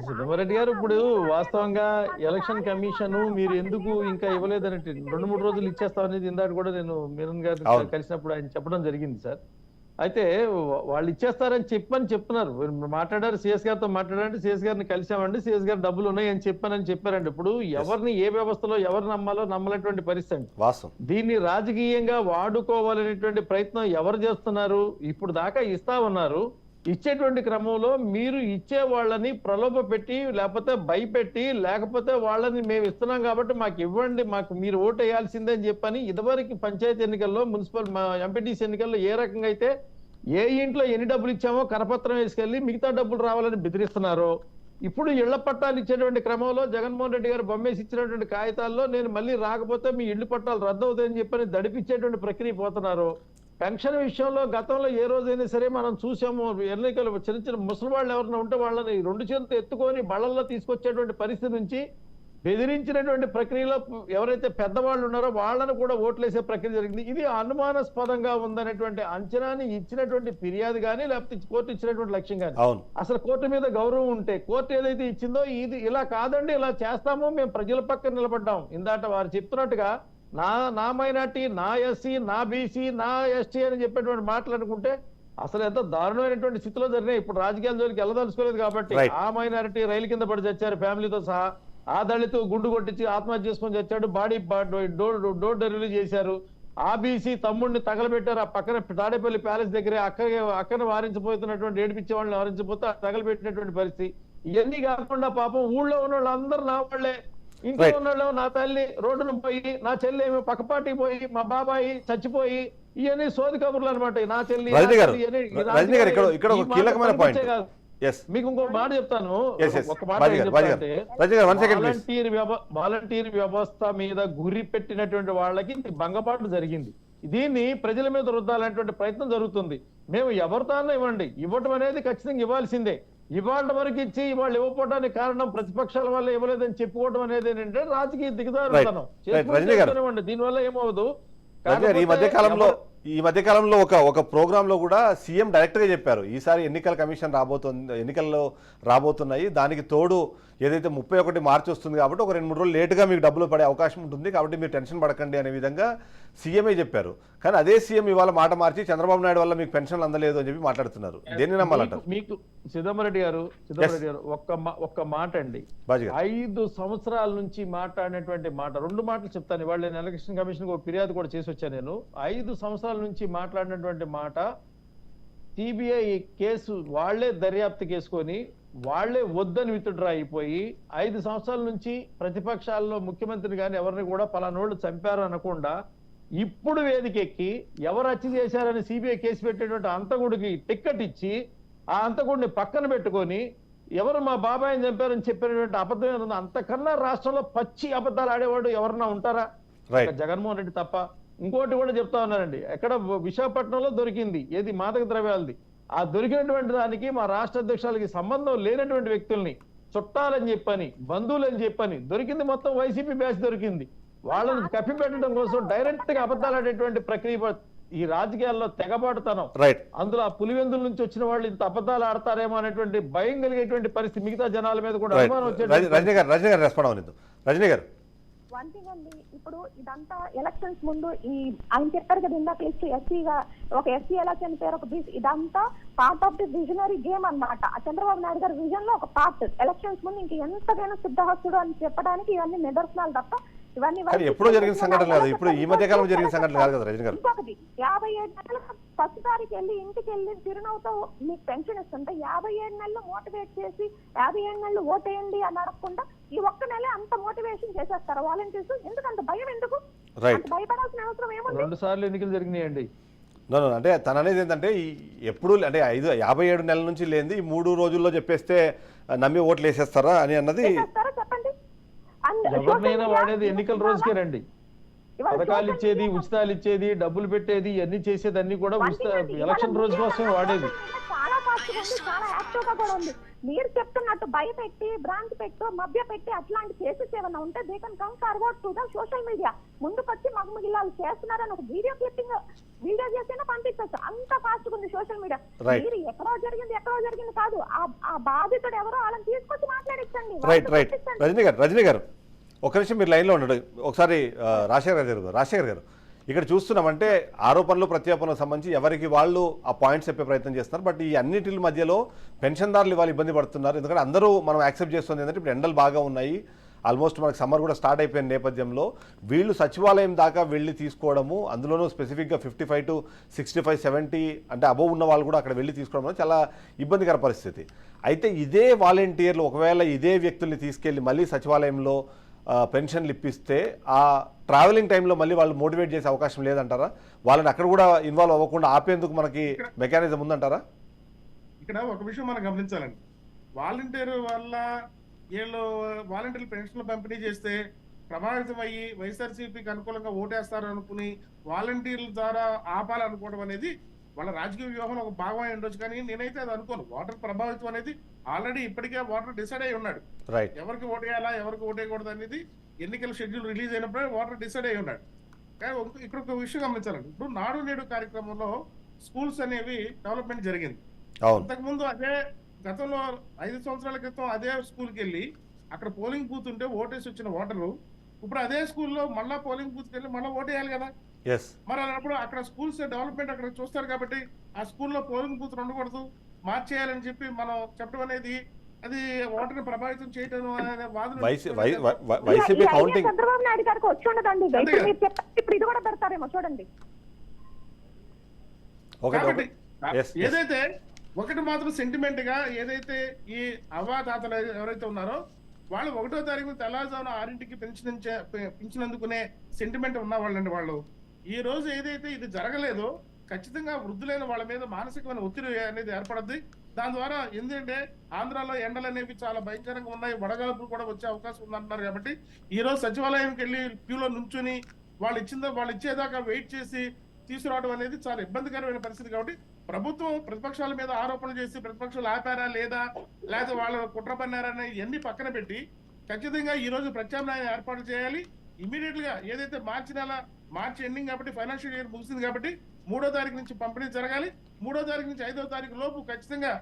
చిదంబరెడ్డి గారు, ఇప్పుడు వాస్తవంగా ఎలక్షన్ కమిషన్ మీరు ఎందుకు ఇంకా ఇవ్వలేదని 2-3 రోజులు ఇచ్చేస్తామనేది ఇందాక కూడా నేను మీరన్ గారు కలిసినప్పుడు ఆయన చెప్పడం జరిగింది సార్. అయితే వాళ్ళు ఇచ్చేస్తారని చెప్తున్నారు, మాట్లాడారు, సిఎస్ గారితో మాట్లాడారంటే సిఎస్ గారిని కలిసామండి, సిఎస్ గారు డబ్బులు ఉన్నాయని చెప్పారండి. ఇప్పుడు ఎవరిని ఏ వ్యవస్థలో ఎవరు నమ్మాలో నమ్మలేటువంటి పరిస్థితి. దీన్ని రాజకీయంగా వాడుకోవాలనేటువంటి ప్రయత్నం ఎవరు చేస్తున్నారు? ఇప్పుడు దాకా ఇస్తా ఉన్నారు, ఇచ్చేటువంటి క్రమంలో మీరు ఇచ్చే వాళ్ళని ప్రలోభ పెట్టి, లేకపోతే భయపెట్టి, లేకపోతే వాళ్ళని మేము ఇస్తున్నాం కాబట్టి మాకు ఇవ్వండి, మాకు మీరు ఓటు వేయాల్సిందే అని చెప్పని ఇదివరకు పంచాయతీ ఎన్నికల్లో, మున్సిపల్ ఎంపీటీసీ ఎన్నికల్లో ఏ రకంగా అయితే ఏ ఇంట్లో ఎన్ని డబ్బులు ఇచ్చామో కరపత్రం వేసుకెళ్లి మిగతా డబ్బులు రావాలని బెదిరిస్తున్నారో, ఇప్పుడు ఇళ్ల పట్టాలు ఇచ్చేటువంటి క్రమంలో జగన్మోహన్ రెడ్డి గారు బొమ్మేసి ఇచ్చినటువంటి కాగితాల్లో నేను మళ్ళీ రాకపోతే మీ ఇళ్ల పట్టాలు రద్దు అవుతాయని చెప్పని దడిపిచ్చేటువంటి ప్రక్రియ పోతున్నారు. పెన్షన్ విషయంలో గతంలో ఏ రోజైనా సరే మనం చూసాము, ఎన్నికలు చిన్న ముసలి వాళ్ళు ఎవరైనా ఉంటే వాళ్ళని 2 చేతులతో ఎత్తుకొని బళ్ళల్లో తీసుకొచ్చేటువంటి పరిస్థితి నుంచి బెదిరించినటువంటి ప్రక్రియలో ఎవరైతే పెద్దవాళ్ళు ఉన్నారో వాళ్ళను కూడా ఓట్లేసే ప్రక్రియ జరిగింది. ఇది అనుమానాస్పదంగా ఉందనేటువంటి అంచనాని ఇచ్చినటువంటి ఫిర్యాదు కానీ లేకపోతే కోర్టు ఇచ్చినటువంటి లక్ష్యం కానీ, అవును. అసలు కోర్టు మీద గౌరవం ఉంటే కోర్టు ఏదైతే ఇచ్చిందో ఇది ఇలా కాదండి, ఇలా చేస్తాము, మేము ప్రజల పక్కన నిలబడ్డాం. ఇందాట వారు చెప్తున్నట్టుగా నా మైనార్టీ, నా ఎస్సీ, నా బీసీ, నా ఎస్టీ అని చెప్పేటువంటి మాటలు అనుకుంటే అసలు ఎంత దారుణమైనటువంటి స్థితిలో జరిగినాయి. ఇప్పుడు రాజకీయాల జోలికి వెళ్ళదలుచుకోలేదు కాబట్టి ఆ మైనారిటీ రైలు కింద పడి చచ్చారు ఫ్యామిలీతో సహా, ఆ దళితు గుండు కొట్టించి ఆత్మహత్య చేసుకొని చచ్చాడు, డోర్ డెలివరీ చేశారు, ఆ బీసీ తమ్ముడిని తగలబెట్టారు, ఆ పక్కన తాడేపల్లి ప్యాలెస్ దగ్గరే అక్కన వారించిపోతున్నటువంటి ఏడిపించే వాళ్ళని వారించిపోతే తగలబెట్టినటువంటి పరిస్థితి. ఇవన్నీ కాకుండా పాపం ఊళ్ళో ఉన్న వాళ్ళందరూ నా వాళ్ళే, ఇంట్లో ఉన్న వాళ్ళు నా తల్లి రోడ్డును పోయి, నా చెల్లి ఏమో పక్కపాటికి పోయి, మా బాబాయి చచ్చిపోయి, ఇవన్నీ సోది కబుర్లు అనమాట. నా చెల్లి ఇక్కడ ఒక కీలకమైన పాయింట్. మీకు ఇంకో మాట చెప్తాను, ఒక మాట వాలంటీర్ వ్యవస్థ మీద గురి పెట్టినటువంటి వాళ్ళకి భంగపాటు జరిగింది. దీన్ని ప్రజల మీద రుద్దాలనేటువంటి ప్రయత్నం జరుగుతుంది. మేము ఎవరితోనో ఇవ్వండి, ఇవ్వటం అనేది ఖచ్చితంగా ఇవ్వాల్సిందే. ఇవాళ వరకు ఇచ్చి ఇవాళ ఇవ్వకపోవడానికి కారణం ప్రతిపక్షాల వల్ల ఇవ్వలేదని చెప్పుకోవడం అనేది ఏంటంటే రాజకీయ దిగజారుతనం. దీనివల్ల ఏమవదు. ఈ మధ్య కాలంలో ఒక ప్రోగ్రామ్ లో కూడా సీఎం డైరెక్ట్ గా చెప్పారు, ఈసారి ఎన్నికల కమిషన్ ఎన్నికల్లో రాబోతున్నాయి, దానికి తోడు ఏదైతే 31 మార్చి వస్తుంది కాబట్టి ఒక 2-3 రోజులు లేటుగా మీకు డబ్బులు పడే అవకాశం ఉంటుంది, కాబట్టి మీరు టెన్షన్ పడకండి అనే విధంగా సీఎమే చెప్పారు. కానీ అదే సీఎం ఇవాళ మాట మార్చి చంద్రబాబు నాయుడు వల్ల మీకు పెన్షన్లు అందలేదు అని చెప్పి మాట్లాడుతున్నారు. దేన్ని నమ్మాలంటారు? మీకు సిద్ధమరెడ్డి గారు ఒక్క మాట అండి, 5 సంవత్సరాల నుంచి మాట్లాడినటువంటి మాట, 2 మాటలు చెప్తాను. ఇవాళ నేను ఎలక్షన్ కమిషన్ ఒక ఫిర్యాదు కూడా చేసి వచ్చాను. నేను 5 సంవత్సరాల నుంచి మాట్లాడినటువంటి మాట, సిబిఐ కేసు వాళ్లే దర్యాప్తు చేసుకొని వాళ్లే వద్దని విత్డ్రా అయిపోయి 5 సంవత్సరాల నుంచి ప్రతిపక్షాల్లో ముఖ్యమంత్రిని కానీ ఎవరిని కూడా పలానోళ్ళు చంపారు అనకుండా ఇప్పుడు వేదికెక్కి ఎవరు హత్య చేశారని సిబిఐ కేసు పెట్టేటువంటి అంతకుడికి టిక్కెట్ ఇచ్చి ఆ అంతకుడిని పక్కన పెట్టుకొని ఎవరు మా బాబాయిని చంపారని చెప్పినటువంటి అబద్ధం, అంతకన్నా రాష్ట్రంలో పచ్చి అబద్ధాలు ఆడేవాడు ఎవరన్నా ఉంటారా? జగన్మోహన్ రెడ్డి తప్ప. ఇంకోటి కూడా చెప్తా ఉన్నారండి, ఎక్కడ విశాఖపట్నంలో దొరికింది ఏది మాదక ద్రవ్యాలది, ఆ దొరికినటువంటి దానికి మా రాష్ట్ర అధ్యక్షులకి సంబంధం లేనటువంటి వ్యక్తుల్ని చుట్టాలని చెప్పని, బంధువులని చెప్పని దొరికింది, మొత్తం వైసీపీ బ్యాచ్ దొరికింది. వాళ్ళని కప్పి పెట్టడం కోసం డైరెక్ట్ గా అబద్ధాలు ఆడేటువంటి ప్రక్రియ ఈ రాజకీయాల్లో తెగబాటుతనం. అందులో ఆ పులివెందుల నుంచి వచ్చిన వాళ్ళు ఇంత అబద్ధాలు ఆడతారేమో అనేటువంటి భయం కలిగేటువంటి పరిస్థితి మిగతా జనాల మీద కూడా అనుమానం వచ్చేది. రజనీ గారు వన్ థింగ్ అండి, ఇప్పుడు ఇదంతా ఎలక్షన్స్ ముందు ఆయన చెప్పారు కదా ఇందాక లిస్ట్ ఎస్సీగా ఒక ఎస్సీ ఎలా చనిపోయారు, ఒక బీసీ, ఇదంతా part of the visionary game అన్నమాట. చంద్రబాబు నాయుడు గారి విజన్ లో ఒక పార్ట్. ఎలక్షన్స్ ముందు ఇంక ఎంతకైనా సిద్ధహస్తుడు అని చెప్పడానికి ఇవన్నీ నిదర్శనాలు తప్ప ఇవన్నీ ఎప్పుడో జరిగిన సంఘటన కాదు, ఇప్పుడు ఈ మధ్య కాలం జరిగిన సంఘటన కాదు కదా రజనీ గారు. ఇంకొకటి 57 నెలలు ఫస్ట్ తారీఖు వెళ్ళి ఇంటికి వెళ్ళి చిరునవ్వుతో మీకు పెన్షన్ ఇస్తుంటే 57 నెలలు మోటివేట్ చేసి 57 నెలలు ఓటేయండి అని అడగకుండా ఈ ఒక్క నెల అంత మోటివేషన్ చేసేస్తారు వాలంటీర్స్. ఎందుకు అంత భయం? ఎందుకు భయపడాల్సిన అవసరం ఏముంది? 2 సార్లు ఎన్నికలు జరిగినాయండి. అంటే తన అనేది ఏంటంటే ఎప్పుడు అంటే 57 నెలల నుంచి లేనిది ఈ 3 రోజుల్లో చెప్పేస్తే నమ్మి ఓట్లు వేసేస్తారా అని అన్నది చెప్పండి. ఎవరినైనా వాడేది ఎన్నికల రోజుకే రండి. పథకాలు ఇచ్చేది, ఉచితాలు ఇచ్చేది, డబ్బులు పెట్టేది, ఇవన్నీ చేసేది అన్ని కూడా ఎలక్షన్ రోజు కోసం వాడేది. చాలా ఫాస్ట్ ఉంది, చాలా యాక్టివ్ గా కూడా ఉంది. మీరు చెప్తున్నట్టు భయపెట్టి, బ్రాంచ్ పెట్టు, మభ్య పెట్టి అట్లాంటి కేసెస్ ఏమైనా ఉంటే they can come forward to the social media. ముందుకొచ్చి మగమగిలాలు చేస్తున్నారని ఒక వీడియో క్లిప్పింగ్ వీడియో చేసినా పంపించవచ్చు. అంత ఫాస్ట్ గా ఉంది సోషల్ మీడియా. మీరు ఎక్కడో జరిగింది కాదు, ఆ బాధితుడు ఎవరో వాళ్ళని తీసుకొచ్చి మాట్లాడించండి. రజనీ గారు ఒక నిమిషం మీరు లైన్లో ఉండండి. ఒకసారి రాజశేఖర్ గారు ఇక్కడ చూస్తున్నామంటే ఆరోపణలు ప్రత్యారోపణలకు సంబంధించి ఎవరికి వాళ్ళు ఆ పాయింట్స్ చెప్పే ప్రయత్నం చేస్తున్నారు. బట్ ఈ అన్నిటి మధ్యలో పెన్షన్దారులు ఇవాళ ఇబ్బంది పడుతున్నారు. ఎందుకంటే అందరూ మనం యాక్సెప్ట్ చేస్తుంది ఏంటంటే ఇప్పుడు ఎండలు బాగా ఉన్నాయి, ఆల్మోస్ట్ మనకి సమ్మర్ కూడా స్టార్ట్ అయిపోయిన నేపథ్యంలో వీళ్ళు సచివాలయం దాకా వెళ్ళి తీసుకోవడము, అందులోనూ స్పెసిఫిక్గా 55 to 65, 70 అంటే అబోవ్ ఉన్న వాళ్ళు కూడా అక్కడ వెళ్ళి తీసుకోవడం చాలా ఇబ్బందికర పరిస్థితి. అయితే ఇదే వాలంటీర్లు ఒకవేళ ఇదే వ్యక్తుల్ని తీసుకెళ్ళి మళ్ళీ సచివాలయంలో పెన్షన్లు ఇప్పిస్తే ఆ ట్రావెలింగ్ టైంలో మళ్ళీ వాళ్ళు మోటివేట్ చేసే అవకాశం లేదంటారా? వాళ్ళని అక్కడ కూడా ఇన్వాల్వ్ అవ్వకుండా ఆపేందుకు మనకి మెకానిజం ఉందంటారా? ఇక్కడ ఒక విషయం మనం గమనించాలండి. వాలంటీర్ వల్ల వీళ్ళు వాలంటీర్లు పెన్షన్లు పంపిణీ చేస్తే ప్రభావితం అయ్యి వైఎస్ఆర్సీపీకి అనుకూలంగా ఓటేస్తారు అనుకుని వాలంటీర్ల ద్వారా ఆపాలనుకోవడం అనేది వాళ్ళ రాజకీయ వ్యూహంలో ఒక భాగం అయి ఉండొచ్చు, కానీ నేనైతే అది అనుకోను. ఓటర్ ప్రభావితం అనేది ఆల్రెడీ ఇప్పటికే ఓటర్ డిసైడ్ అయి ఉన్నాడు. రైట్. ఎవరికి ఓటేయాలా ఎవరికి ఓటేయకూడదు అనేది ఎన్నికల షెడ్యూల్ రిలీజ్ అయినప్పుడే ఓటర్ డిసైడ్ అయి ఉన్నాడు. కానీ ఇక్కడ ఒక విషయం గమనించాలండి. ఇప్పుడు నాడు నేడు కార్యక్రమంలో స్కూల్స్ అనేవి డెవలప్మెంట్ జరిగింది. అవును. అంతకుముందు అదే గతంలో 5 సంవత్సరాల క్రితం అదే స్కూల్కి వెళ్ళి అక్కడ పోలింగ్ బూత్ ఉంటే ఓటేసి వచ్చిన ఓటర్లు ఇప్పుడు అదే స్కూల్లో మళ్ళా పోలింగ్ బూత్కి వెళ్ళి మళ్ళీ ఓటేయాలి కదా. ఎస్. మరి అన్నప్పుడు అక్కడ స్కూల్స్ డెవలప్మెంట్ అక్కడ చూస్తారు కాబట్టి ఆ స్కూల్లో పోలింగ్ బూత్ ఉండకూడదు, మార్చేయాలని చెప్పి మనం చెప్పడం అనేది అది ఓటర్ని ప్రభావితం చేయడం అనే వాదన. వైసీపీ కౌంటింగ్ చంద్రబాబు నాయుడు గారికి వచ్చి ఉండదండి. ఇప్పుడు మీరు చెప్పారు, ఇప్పుడు ఇది కూడా పెడతారేమో చూడండి. కాబట్టి ఏదైతే ఒకటి మాత్రం సెంటిమెంట్ గా ఏదైతే ఈ అవ్వాతాతలు ఎవరైతే ఉన్నారో వాళ్ళు 1వ తారీఖు తెల్లవారుజామున 6ంటికి పెంచినందుకునే సెంటిమెంట్ ఉన్న వాళ్ళండి వాళ్ళు. ఈ రోజు ఏదైతే ఇది జరగలేదో ఖచ్చితంగా వృద్ధులైన వాళ్ళ మీద మానసికమైన ఒత్తిడి అనేది ఏర్పడుద్ది. దాని ద్వారా ఎందుకంటే ఆంధ్రాలో ఎండలు అనేవి చాలా భయంకరంగా ఉన్నాయి, వడగాల్పులు కూడా వచ్చే అవకాశం ఉందంటున్నారు. కాబట్టి ఈ రోజు సచివాలయంకి వెళ్ళి క్యూలో నుంచుని వాళ్ళు ఇచ్చేదాకా వెయిట్ చేసి తీసుకురావడం అనేది చాలా ఇబ్బందికరమైన పరిస్థితి. కాబట్టి ప్రభుత్వం ప్రతిపక్షాల మీద ఆరోపణలు చేసి ప్రతిపక్షాలు ఆపారా లేదా వాళ్ళ కుట్ర పన్నారని ఇవన్నీ పక్కన పెట్టి ఖచ్చితంగా ఈ రోజు ప్రత్యామ్నాయం ఏర్పాటు చేయాలి. ఇమీడియట్ గా ఏదైతే మార్చి ఎండింగ్ కాబట్టి ఫైనాన్షియల్ ఇయర్ ముగిసింది కాబట్టి 3వ తారీఖు నుంచి పంపిణీ జరగాలి. 3వ తారీఖు నుంచి 5వ తారీఖు లోపు ఖచ్చితంగా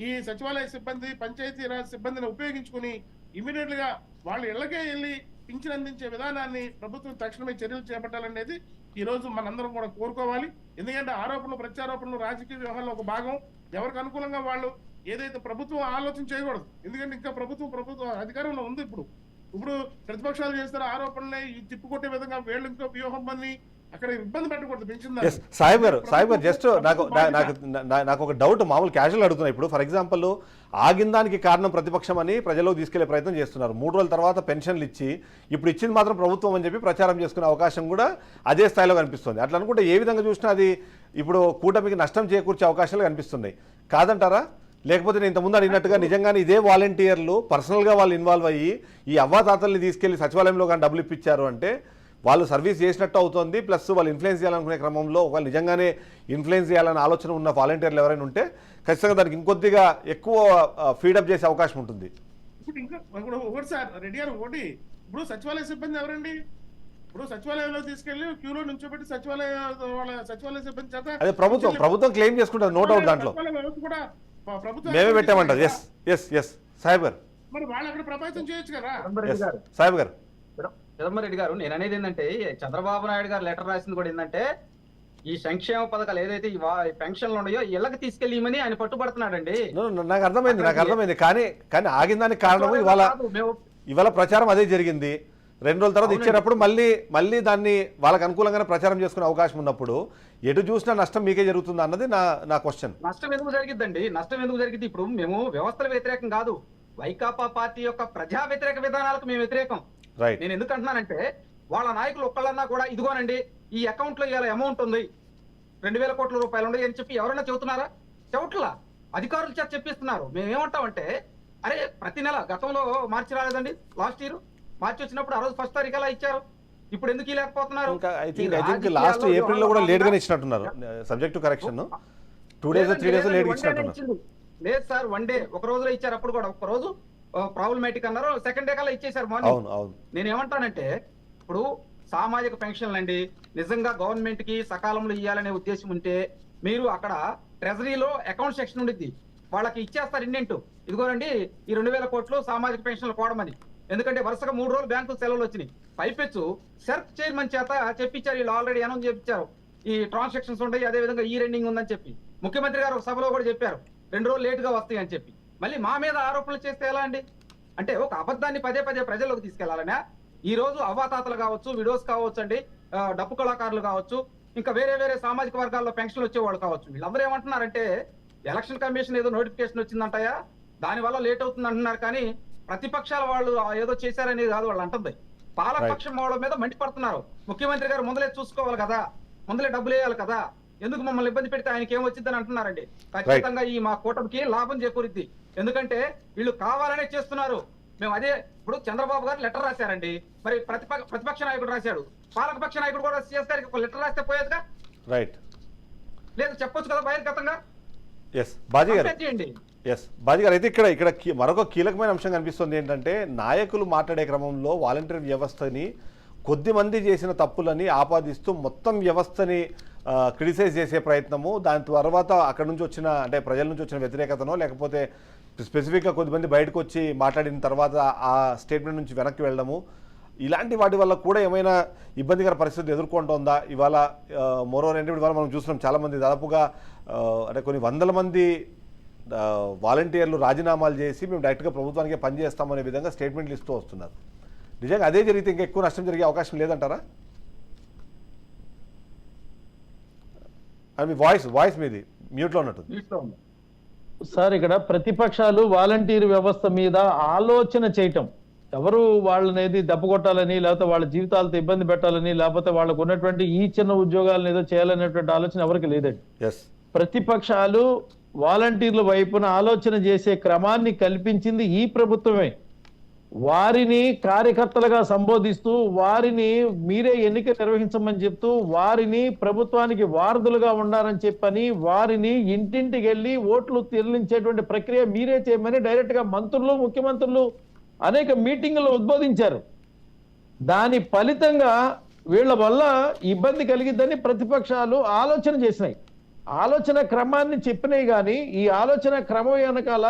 ఈ సచివాలయ సిబ్బంది పంచాయతీరాజ్ సిబ్బందిని ఉపయోగించుకుని ఇమీడియట్ గా వాళ్ళ ఇళ్లకే వెళ్ళి పింఛన్ అందించే విధానాన్ని ప్రభుత్వం తక్షణమే చర్యలు చేపట్టాలనేది ఈ రోజు మనందరం కూడా కోరుకోవాలి. ఎందుకంటే ఆరోపణలు ప్రత్యారోపణలు రాజకీయ వ్యవహారంలో ఒక భాగం. ఎవరికి అనుకూలంగా వాళ్ళు ఏదైతే ప్రభుత్వం ఆలోచన చేయకూడదు. ఎందుకంటే ఇంకా ప్రభుత్వం అధికారంలో ఉంది. ఇప్పుడు ప్రతిపక్షాలు చేస్తున్న ఆరోపణలే తిప్పుకొట్టే విధంగా వీళ్ళు ఇంకో వ్యూహం పని అక్కడ ఇబ్బంది పెట్టకూడదు. పెంచింది సాహిబ్ గారు జస్ట్ నాకు ఒక డౌట్, మామూలు క్యాజువల్ అడుగుతున్నా. ఇప్పుడు ఫర్ ఎగ్జాంపుల్ ఆగిన దానికి కారణం ప్రతిపక్షం అని ప్రజలకు తీసుకెళ్లే ప్రయత్నం చేస్తున్నారు. 3 రోజుల తర్వాత పెన్షన్లు ఇచ్చి ఇప్పుడు ఇచ్చింది మాత్రం ప్రభుత్వం అని చెప్పి ప్రచారం చేసుకునే అవకాశం కూడా అదే స్థాయిలో కనిపిస్తుంది. అట్లా అనుకుంటే ఏ విధంగా చూసినా అది ఇప్పుడు కూటమికి నష్టం చేకూర్చే అవకాశాలు కనిపిస్తున్నాయి కాదంటారా? లేకపోతే నేను ఇంతకుముందు అడిగినట్టుగా నిజంగానే ఇదే వాలంటీర్లు పర్సనల్గా వాళ్ళు ఇన్వాల్వ్ అయ్యి ఈ అవ్వాతాతల్ని తీసుకెళ్లి సచివాలయంలో కానీ డబ్బులు ఇప్పించారు అంటే వాళ్ళు సర్వీస్ చేసినట్టు అవుతుంది. ప్లస్ వాళ్ళు ఇన్ఫ్లుయెన్స్ చేయాలనుకునే క్రమంలో ఒకవేళ నిజంగానే ఇన్ఫ్లుయెన్స్ చేయాలనే ఆలోచన ఉన్న వాలంటీర్లు ఎవరైనా ఉంటే ఖచ్చితంగా దానికి ఇంకొద్దిగా ఎక్కువ ఫీడప్ చేసే అవకాశం ఉంటుంది. ఇప్పుడు ఒకటి సార్ రెడ్డి గారు ఒకటి, ఇప్పుడు సచివాలయ సిబ్బంది ఎవరండి? ఇప్పుడు సచివాలయంలో తీసుకెళ్లి క్యూలో నుంచోబెట్టి సచివాలయ సిబ్బంది చేత అదే ప్రభుత్వం క్లెయిమ్ చేసుకుంటారు, నో డౌట్ దాంట్లో కూడా ప్రభుత్వం మేమే పెట్టామంటారు. ఎస్ సాహిబ్ గారు, మరి వాళ్ళు అక్కడ ప్రభావితం చేయొచ్చు కదా. సాహిబ్ గారు, చిదంబరెడ్డి గారు, నేను అనేది ఏంటంటే చంద్రబాబు నాయుడు గారు లెటర్ రాసింది కూడా ఏంటంటే ఈ సంక్షేమ పథకాలు ఏదైతే ఈ పెన్షన్లు ఉన్నాయో ఇళ్ళకి తీసుకెళ్ళమని ఆయన పట్టుబడుతున్నాడండి. నాకు అర్థమైంది కానీ ఆగిన దానికి కారణం ఇవాళ ప్రచారం అదే జరిగింది. 2 రోజుల తర్వాత ఇచ్చేటప్పుడు మళ్ళీ దాన్ని వాళ్ళకి అనుకూలంగానే ప్రచారం చేసుకునే అవకాశం ఉన్నప్పుడు ఎటు చూసినా నష్టం మీకే జరుగుతుంది అన్నది నా క్వశ్చన్. నష్టం ఎందుకు జరిగిద్దండి? నష్టం ఎందుకు జరిగింది? ఇప్పుడు మేము వ్యవస్థల వ్యతిరేకం కాదు, వైకాపా పార్టీ యొక్క ప్రజా వ్యతిరేక విధానాలకు మేము వ్యతిరేకం. నేను ఎందుకు అంటున్నానంటే వాళ్ళ నాయకులు ఒక్కళ్ళన్నా కూడా ఇదిగోనండి ఈ అకౌంట్ లో ఇవాళ అమౌంట్ ఉంది 2,000 కోట్ల రూపాయలు ఉంది అని చెప్పి ఎవరైనా చెబుతున్నారా? చెవట్లా అధికారుల చేత చెప్పిస్తున్నారు. మేమేమంటామంటే అరే ప్రతి నెల గతంలో మార్చి రాలేదండి, లాస్ట్ ఇయర్ మార్చి వచ్చినప్పుడు ఆ రోజు 1వ తారీఖు అలా ఇచ్చారు, ఇప్పుడు ఎందుకు ఇవ్వలేకపోతున్నారు? లాస్ట్ ఏప్రిల్ లో కూడా లేట్ గానే ఇచ్చినట్టున్నారు. Subject to correction 2 days 3 days late ఇచ్చినట్టున్నారు. లేదు సార్, 1 day ఒక రోజులో ఇచ్చారు. అప్పుడు కూడా ఒక రోజు ప్రాబ్లమేటిక్ అన్నారు, 2nd day కల్లా ఇచ్చేసారు మార్నింగ్. నేను ఏమంటానంటే ఇప్పుడు సామాజిక పెన్షన్లు అండి నిజంగా గవర్నమెంట్ కి సకాలంలో ఇవ్వాలనే ఉద్దేశం ఉంటే మీరు అక్కడ ట్రెజరీలో అకౌంట్ సెక్షన్ ఉండిద్ది, వాళ్ళకి ఇచ్చేస్తారు ఇండెంట్, ఇదిగోనండి ఈ 2,000 కోట్లు సామాజిక పెన్షన్లు కోవడమని. ఎందుకంటే వరుసగా 3 రోజులు బ్యాంకు సెలవులు వచ్చినాయి. పైపెచ్చు సెర్ఫ్ చైర్మన్ చేత చెప్పించారు, వీళ్ళు ఆల్రెడీ అనౌన్స్ చేపించారు ఈ ట్రాన్సాక్షన్స్ ఉంటాయి, అదే విధంగా ఈ రెండింగ్ ఉందని చెప్పి ముఖ్యమంత్రి గారు సభలో కూడా చెప్పారు 2 రోజులు లేట్ గా వస్తాయి అని చెప్పి. మళ్ళీ మా మీద ఆరోపణలు చేస్తే ఎలా అండి? అంటే ఒక అబద్ధాన్ని పదే ప్రజల్లోకి తీసుకెళ్లాలనే. ఈ రోజు అవ్వాతాతలు కావచ్చు, విడోస్ కావచ్చు అండి, డప్పు కళాకారులు కావచ్చు, ఇంకా వేరే సామాజిక వర్గాల్లో పెన్షన్లు వచ్చేవాళ్ళు కావచ్చు, వీళ్ళందరూ ఏమంటున్నారంటే ఎలక్షన్ కమిషన్ ఏదో నోటిఫికేషన్ వచ్చిందంటాయా దానివల్ల లేట్ అవుతుంది అంటున్నారు. కానీ ప్రతిపక్షాల వాళ్ళు ఏదో చేశారనేది కాదు వాళ్ళు అంటుంది, పాలకపక్షం వాళ్ళ మీద మండిపడుతున్నారు. ముఖ్యమంత్రి గారు ముందలే చూసుకోవాలి కదా, ముందలే డబ్బులు వేయాలి కదా, ఎందుకు మమ్మల్ని ఇబ్బంది పెడితే ఆయనకి ఏం వచ్చిందని అంటున్నారండి. ఖచ్చితంగా ఈ మా కూటమికి లాభం చేకూరిద్ది. ఎందుకంటే వీళ్ళు కావాలనే చేస్తున్నారు. మేము అదే ఇప్పుడు చంద్రబాబు గారు లెటర్ రాశారండి, మరి ప్రతిపక్ష నాయకుడు రాశాడు, పాలకపక్ష నాయకుడు కూడా చేస్తారు, ఒక లెటర్ రాస్తే పోయేదిగా. రైట్. లేదు చెప్పొచ్చు కదా బహిర్గతంగా, ఎస్ బాజీ గారు, కంప్లైంట్ చేయండి. ఎస్ బాజీ గారు, అయితే ఇక్కడ మరొక కీలకమైన అంశం కనిపిస్తుంది ఏంటంటే, నాయకులు మాట్లాడే క్రమంలో వాలంటీర్ వ్యవస్థని కొద్దిమంది చేసిన తప్పులని ఆపాదిస్తూ మొత్తం వ్యవస్థని క్రిటిసైజ్ చేసే ప్రయత్నము, దాని తర్వాత అక్కడ నుంచి వచ్చిన అంటే ప్రజల నుంచి వచ్చిన వ్యతిరేకతనో లేకపోతే స్పెసిఫిక్గా కొద్దిమంది బయటకు వచ్చి మాట్లాడిన తర్వాత ఆ స్టేట్మెంట్ నుంచి వెనక్కి వెళ్ళడము, ఇలాంటి వాటి వల్ల కూడా ఏమైనా ఇబ్బందికర పరిస్థితులు ఎదుర్కొంటుందా ఇవాళ? మోరోవర్ ఏంటంటే ఇవాళ మనం చూస్తున్నాం చాలామంది దాదాపుగా అంటే కొన్ని వందల మంది వాలంటీర్లు రాజీనామాలు చేసి మేము డైరెక్ట్గా ప్రభుత్వానికే పనిచేస్తామనే విధంగా స్టేట్మెంట్లు ఇస్తూ వస్తున్నారు. నిజంగా అదే జరిగితే ఇంకా ఎక్కువ నష్టం జరిగే అవకాశం లేదంటారా? అది మీ వాయిస్ మీది మ్యూట్లో ఉన్నట్టు. సార్, ఇక్కడ ప్రతిపక్షాలు వాలంటీర్ వ్యవస్థ మీద ఆలోచన చేయటం, ఎవరు వాళ్ళనేది దెబ్బ కొట్టాలని, లేకపోతే వాళ్ళ జీవితాలతో ఇబ్బంది పెట్టాలని, లేకపోతే వాళ్ళకు ఉన్నటువంటి ఈ చిన్న ఉద్యోగాలను ఏదో చేయాలనేటువంటి ఆలోచన ఎవరికి లేదండి. ఎస్, ప్రతిపక్షాలు వాలంటీర్ల వైపున ఆలోచన చేసే క్రమాన్ని కల్పించింది ఈ ప్రభుత్వమే. వారిని కార్యకర్తలుగా సంబోధిస్తూ, వారిని మీరే ఎన్నిక నిర్వహించమని చెప్తూ, వారిని ప్రభుత్వానికి వారధులుగా ఉండాలని చెప్పని, వారిని ఇంటింటికి వెళ్ళి ఓట్లు చెల్లించేటువంటి ప్రక్రియ మీరే చేయమని డైరెక్ట్ గా మంత్రులు, ముఖ్యమంత్రులు అనేక మీటింగులు ఉద్బోధించారు. దాని ఫలితంగా వీళ్ళ వల్ల ఇబ్బంది కలిగిద్దని ప్రతిపక్షాలు ఆలోచన చేసినాయి. ఆలోచన క్రమాన్ని చెప్పినాయి కానీ ఈ ఆలోచన క్రమం వెనకాల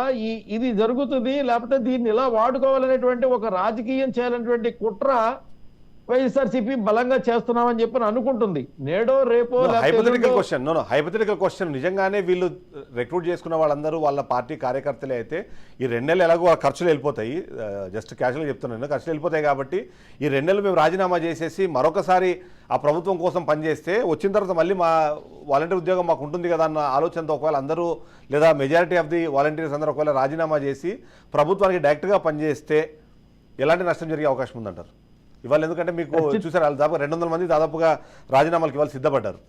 ఇది జరుగుతుంది, లేకపోతే దీన్ని ఇలా వాడుకోవాలనేటువంటి ఒక రాజకీయం చేయాలనేటువంటి కుట్ర వైఎస్ఆర్సీపీ బలంగా చేస్తున్నామని చెప్పి అనుకుంటుంది. నేడో రేపో హైపోథెటికల్ క్వశ్చన్, నిజంగానే వీళ్ళు రిక్రూట్ చేసుకున్న వాళ్ళందరూ వాళ్ళ పార్టీ కార్యకర్తలే అయితే ఈ 2 నెలలు ఎలాగో ఖర్చులు వెళ్ళిపోతాయి, జస్ట్ క్యాజువల్గా చెప్తున్నాను, ఖర్చులు వెళ్ళిపోతాయి కాబట్టి ఈ 2 నెలలు మేము రాజీనామా చేసేసి మరొకసారి ఆ ప్రభుత్వం కోసం పనిచేస్తే వచ్చిన తర్వాత మళ్ళీ మా వాలంటీర్ ఉద్యోగం మాకు ఉంటుంది కదా అన్న ఆలోచనతో ఒకవేళ అందరూ లేదా మెజారిటీ ఆఫ్ ది వాలంటీర్స్ అందరూ ఒకవేళ రాజీనామా చేసి ప్రభుత్వానికి డైరెక్ట్గా పనిచేస్తే ఎలాంటి నష్టం జరిగే అవకాశం ఉందంటారు ఇవాళ? ఎందుకంటే మీకు చూసారు దాదాపు 200 మంది దాదాపుగా రాజీనామాలకు ఇవాళ సిద్ధపడ్డారు.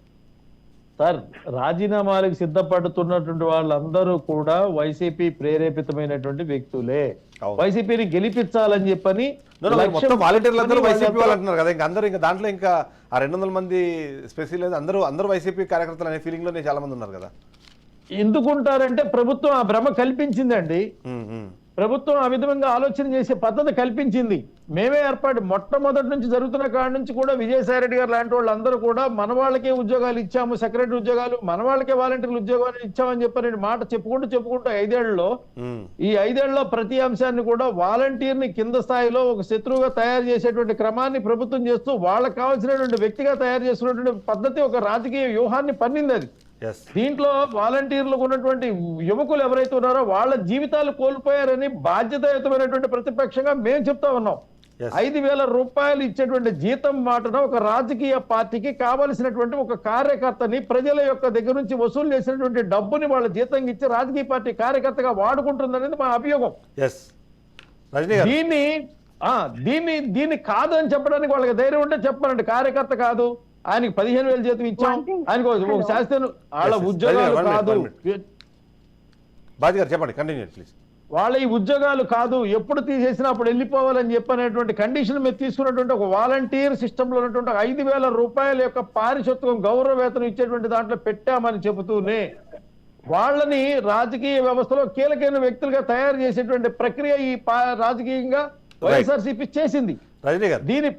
సార్, రాజీనామాలకు సిద్ధపడుతున్నటువంటి వాళ్ళందరూ కూడా వైసీపీ ప్రేరేపితమైనటువంటి వ్యక్తులే. వైసీపీని గెలిపించాలని చెప్పని మొత్తం వాలంటీర్లందరూ వైసీపీ వాళ్ళు అంటున్నారు కదా, ఇంకా అందరూ ఇంకా దాంట్లో ఇంకా ఆ 200 మంది స్పెషల్ అందరూ వైసీపీ కార్యకర్తలు అనే ఫీలింగ్ లోనే చాలా మంది ఉన్నారు కదా. ఎందుకుంటారంటే ప్రభుత్వం ఆ భ్రమ కల్పించిందండి. ప్రభుత్వం ఆ విధంగా ఆలోచన చేసే పద్ధతి కల్పించింది. మేమే మొట్టమొదటి నుంచి జరుగుతున్న కాడి నుంచి కూడా విజయసాయి రెడ్డి గారు లాంటి వాళ్ళందరూ కూడా మన వాళ్ళకే ఉద్యోగాలు ఇచ్చాము, సెక్రటరీ ఉద్యోగాలు, మన వాళ్ళకే వాలంటీర్లు ఉద్యోగాలు ఇచ్చామని చెప్పని మాట చెప్పుకుంటూ 5 ఏళ్లలో ఈ 5 ఏళ్లలో ప్రతి అంశాన్ని కూడా వాలంటీర్ని కింద స్థాయిలో ఒక శత్రువుగా తయారు చేసేటువంటి క్రమాన్ని ప్రభుత్వం చేస్తూ వాళ్ళకి కావాల్సినటువంటి వ్యక్తిగా తయారు చేసుకున్నటువంటి పద్ధతి, ఒక రాజకీయ వ్యూహాన్ని పన్నింది అది. దీంట్లో వాలంటీర్లకు ఉన్నటువంటి యువకులు ఎవరైతే ఉన్నారో వాళ్ళ జీవితాలు కోల్పోయారని బాధ్యతాయుతమైనటువంటి ప్రతిపక్షంగా మేము చెప్తా ఉన్నాం. 5,000 రూపాయలు ఇచ్చేటువంటి జీతం మాటన ఒక రాజకీయ పార్టీకి కావలసినటువంటి ఒక కార్యకర్తని ప్రజల యొక్క దగ్గర నుంచి వసూలు చేసినటువంటి డబ్బుని వాళ్ళ జీతం ఇచ్చి రాజకీయ పార్టీ కార్యకర్తగా వాడుకుంటుందనేది మా అభియోగం. దీన్ని కాదు అని చెప్పడానికి వాళ్ళకి ధైర్యం ఉంటే చెప్పాలండి. కార్యకర్త కాదు, ఆయనకి 15,000 జీతం ఇచ్చాం, ఆయనకు ఒక శాస్త్రం వాళ్ళ ఉద్యోగాలు కాదు, వాళ్ళ ఈ ఉద్యోగాలు కాదు, ఎప్పుడు తీసేసినా అప్పుడు వెళ్ళిపోవాలని చెప్పనేటువంటి కండిషన్ మీద తీసుకున్నటువంటి ఒక వాలంటీర్ సిస్టంలో ఉన్నటువంటి 5,000 రూపాయల యొక్క పారితోషికం గౌరవ వేతనం ఇచ్చేటువంటి దాంట్లో పెట్టామని చెబుతూనే వాళ్ళని రాజకీయ వ్యవస్థలో కీలకమైన వ్యక్తులుగా తయారు చేసేటువంటి ప్రక్రియ ఈ రాజకీయంగా వైఎస్ఆర్సీపీ చేసింది. దీని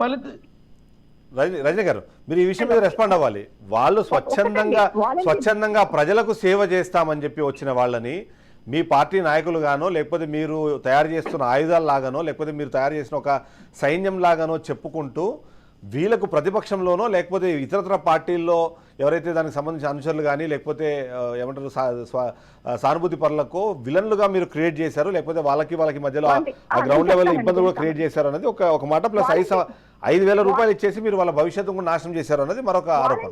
రజనీ గారు, మీరు ఈ విషయం మీద రెస్పాండ్ అవ్వాలి. వాళ్ళు స్వచ్ఛందంగా ప్రజలకు సేవ చేస్తామని చెప్పి వచ్చిన వాళ్ళని మీ పార్టీ నాయకులు గానో, లేకపోతే మీరు తయారు చేస్తున్న ఆయుధాలు లాగానో, లేకపోతే మీరు తయారు చేసిన ఒక సైన్యం లాగానో చెప్పుకుంటూ వీళ్ళకు ప్రతిపక్షంలోనో లేకపోతే ఇతరత్ర పార్టీల్లో ఎవరైతే దానికి సంబంధించిన అనుచరులు కానీ లేకపోతే ఏమంటారు సానుభూతి పరులకు విలన్లుగా మీరు క్రియేట్ చేశారు, లేకపోతే వాళ్ళకి మధ్యలో ఆ గ్రౌండ్ లెవెల్ ఇబ్బందులు కూడా క్రియేట్ చేశారు అనేది ఒక మాట. ప్లస్ 5,000 రూపాయలు ఇచ్చేసి మీరు వాళ్ళ భవిష్యత్తు కూడా నాశనం చేశారు అన్నది మరొక ఆరోపణ.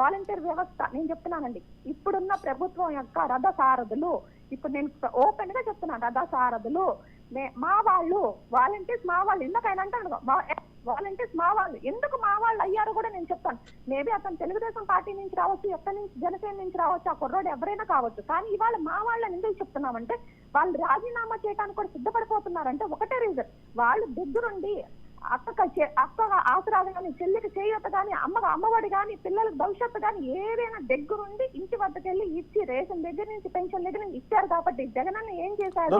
వాలంటీర్ వ్యవస్థ నేను చెప్తున్నానండి, ఇప్పుడున్న ప్రభుత్వం యొక్క రథసారథులు, ఇప్పుడు నేను ఓపెన్ గా చెప్తున్నాను, రథసారథులు మా వాళ్ళు, వాలంటీర్స్ మా వాళ్ళు. ఎందుకైనా అంటాను వాలంటీర్స్ మా వాళ్ళు, ఎందుకు మా వాళ్ళు అయ్యారో కూడా నేను చెప్తాను. మేబీ అతను తెలుగుదేశం పార్టీ నుంచి రావచ్చు, ఎక్కడి నుంచి జనసేన నుంచి రావచ్చు, ఆ కుర్రోడు ఎవరైనా కావచ్చు. కానీ ఇవాళ మా వాళ్ళని ఎందుకు చెప్తున్నామంటే వాళ్ళు రాజీనామా చేయడానికి కూడా సిద్ధపడిపోతున్నారంటే ఒకటే రీజన్, వాళ్ళు దగ్గరుండి అక్క ఆసరాలు కానీ, చెల్లికి చేయూత కానీ, అమ్మకు అమ్మఒడి కానీ, పిల్లలకు భవిష్యత్తు కానీ ఏదైనా దగ్గరుండి ఇంటి వద్దకు వెళ్ళి ఇచ్చి రేషన్ దగ్గర నుంచి పెన్షన్ దగ్గర నుంచి ఇచ్చారు కాబట్టి జగనన్న ఏం చేశారు?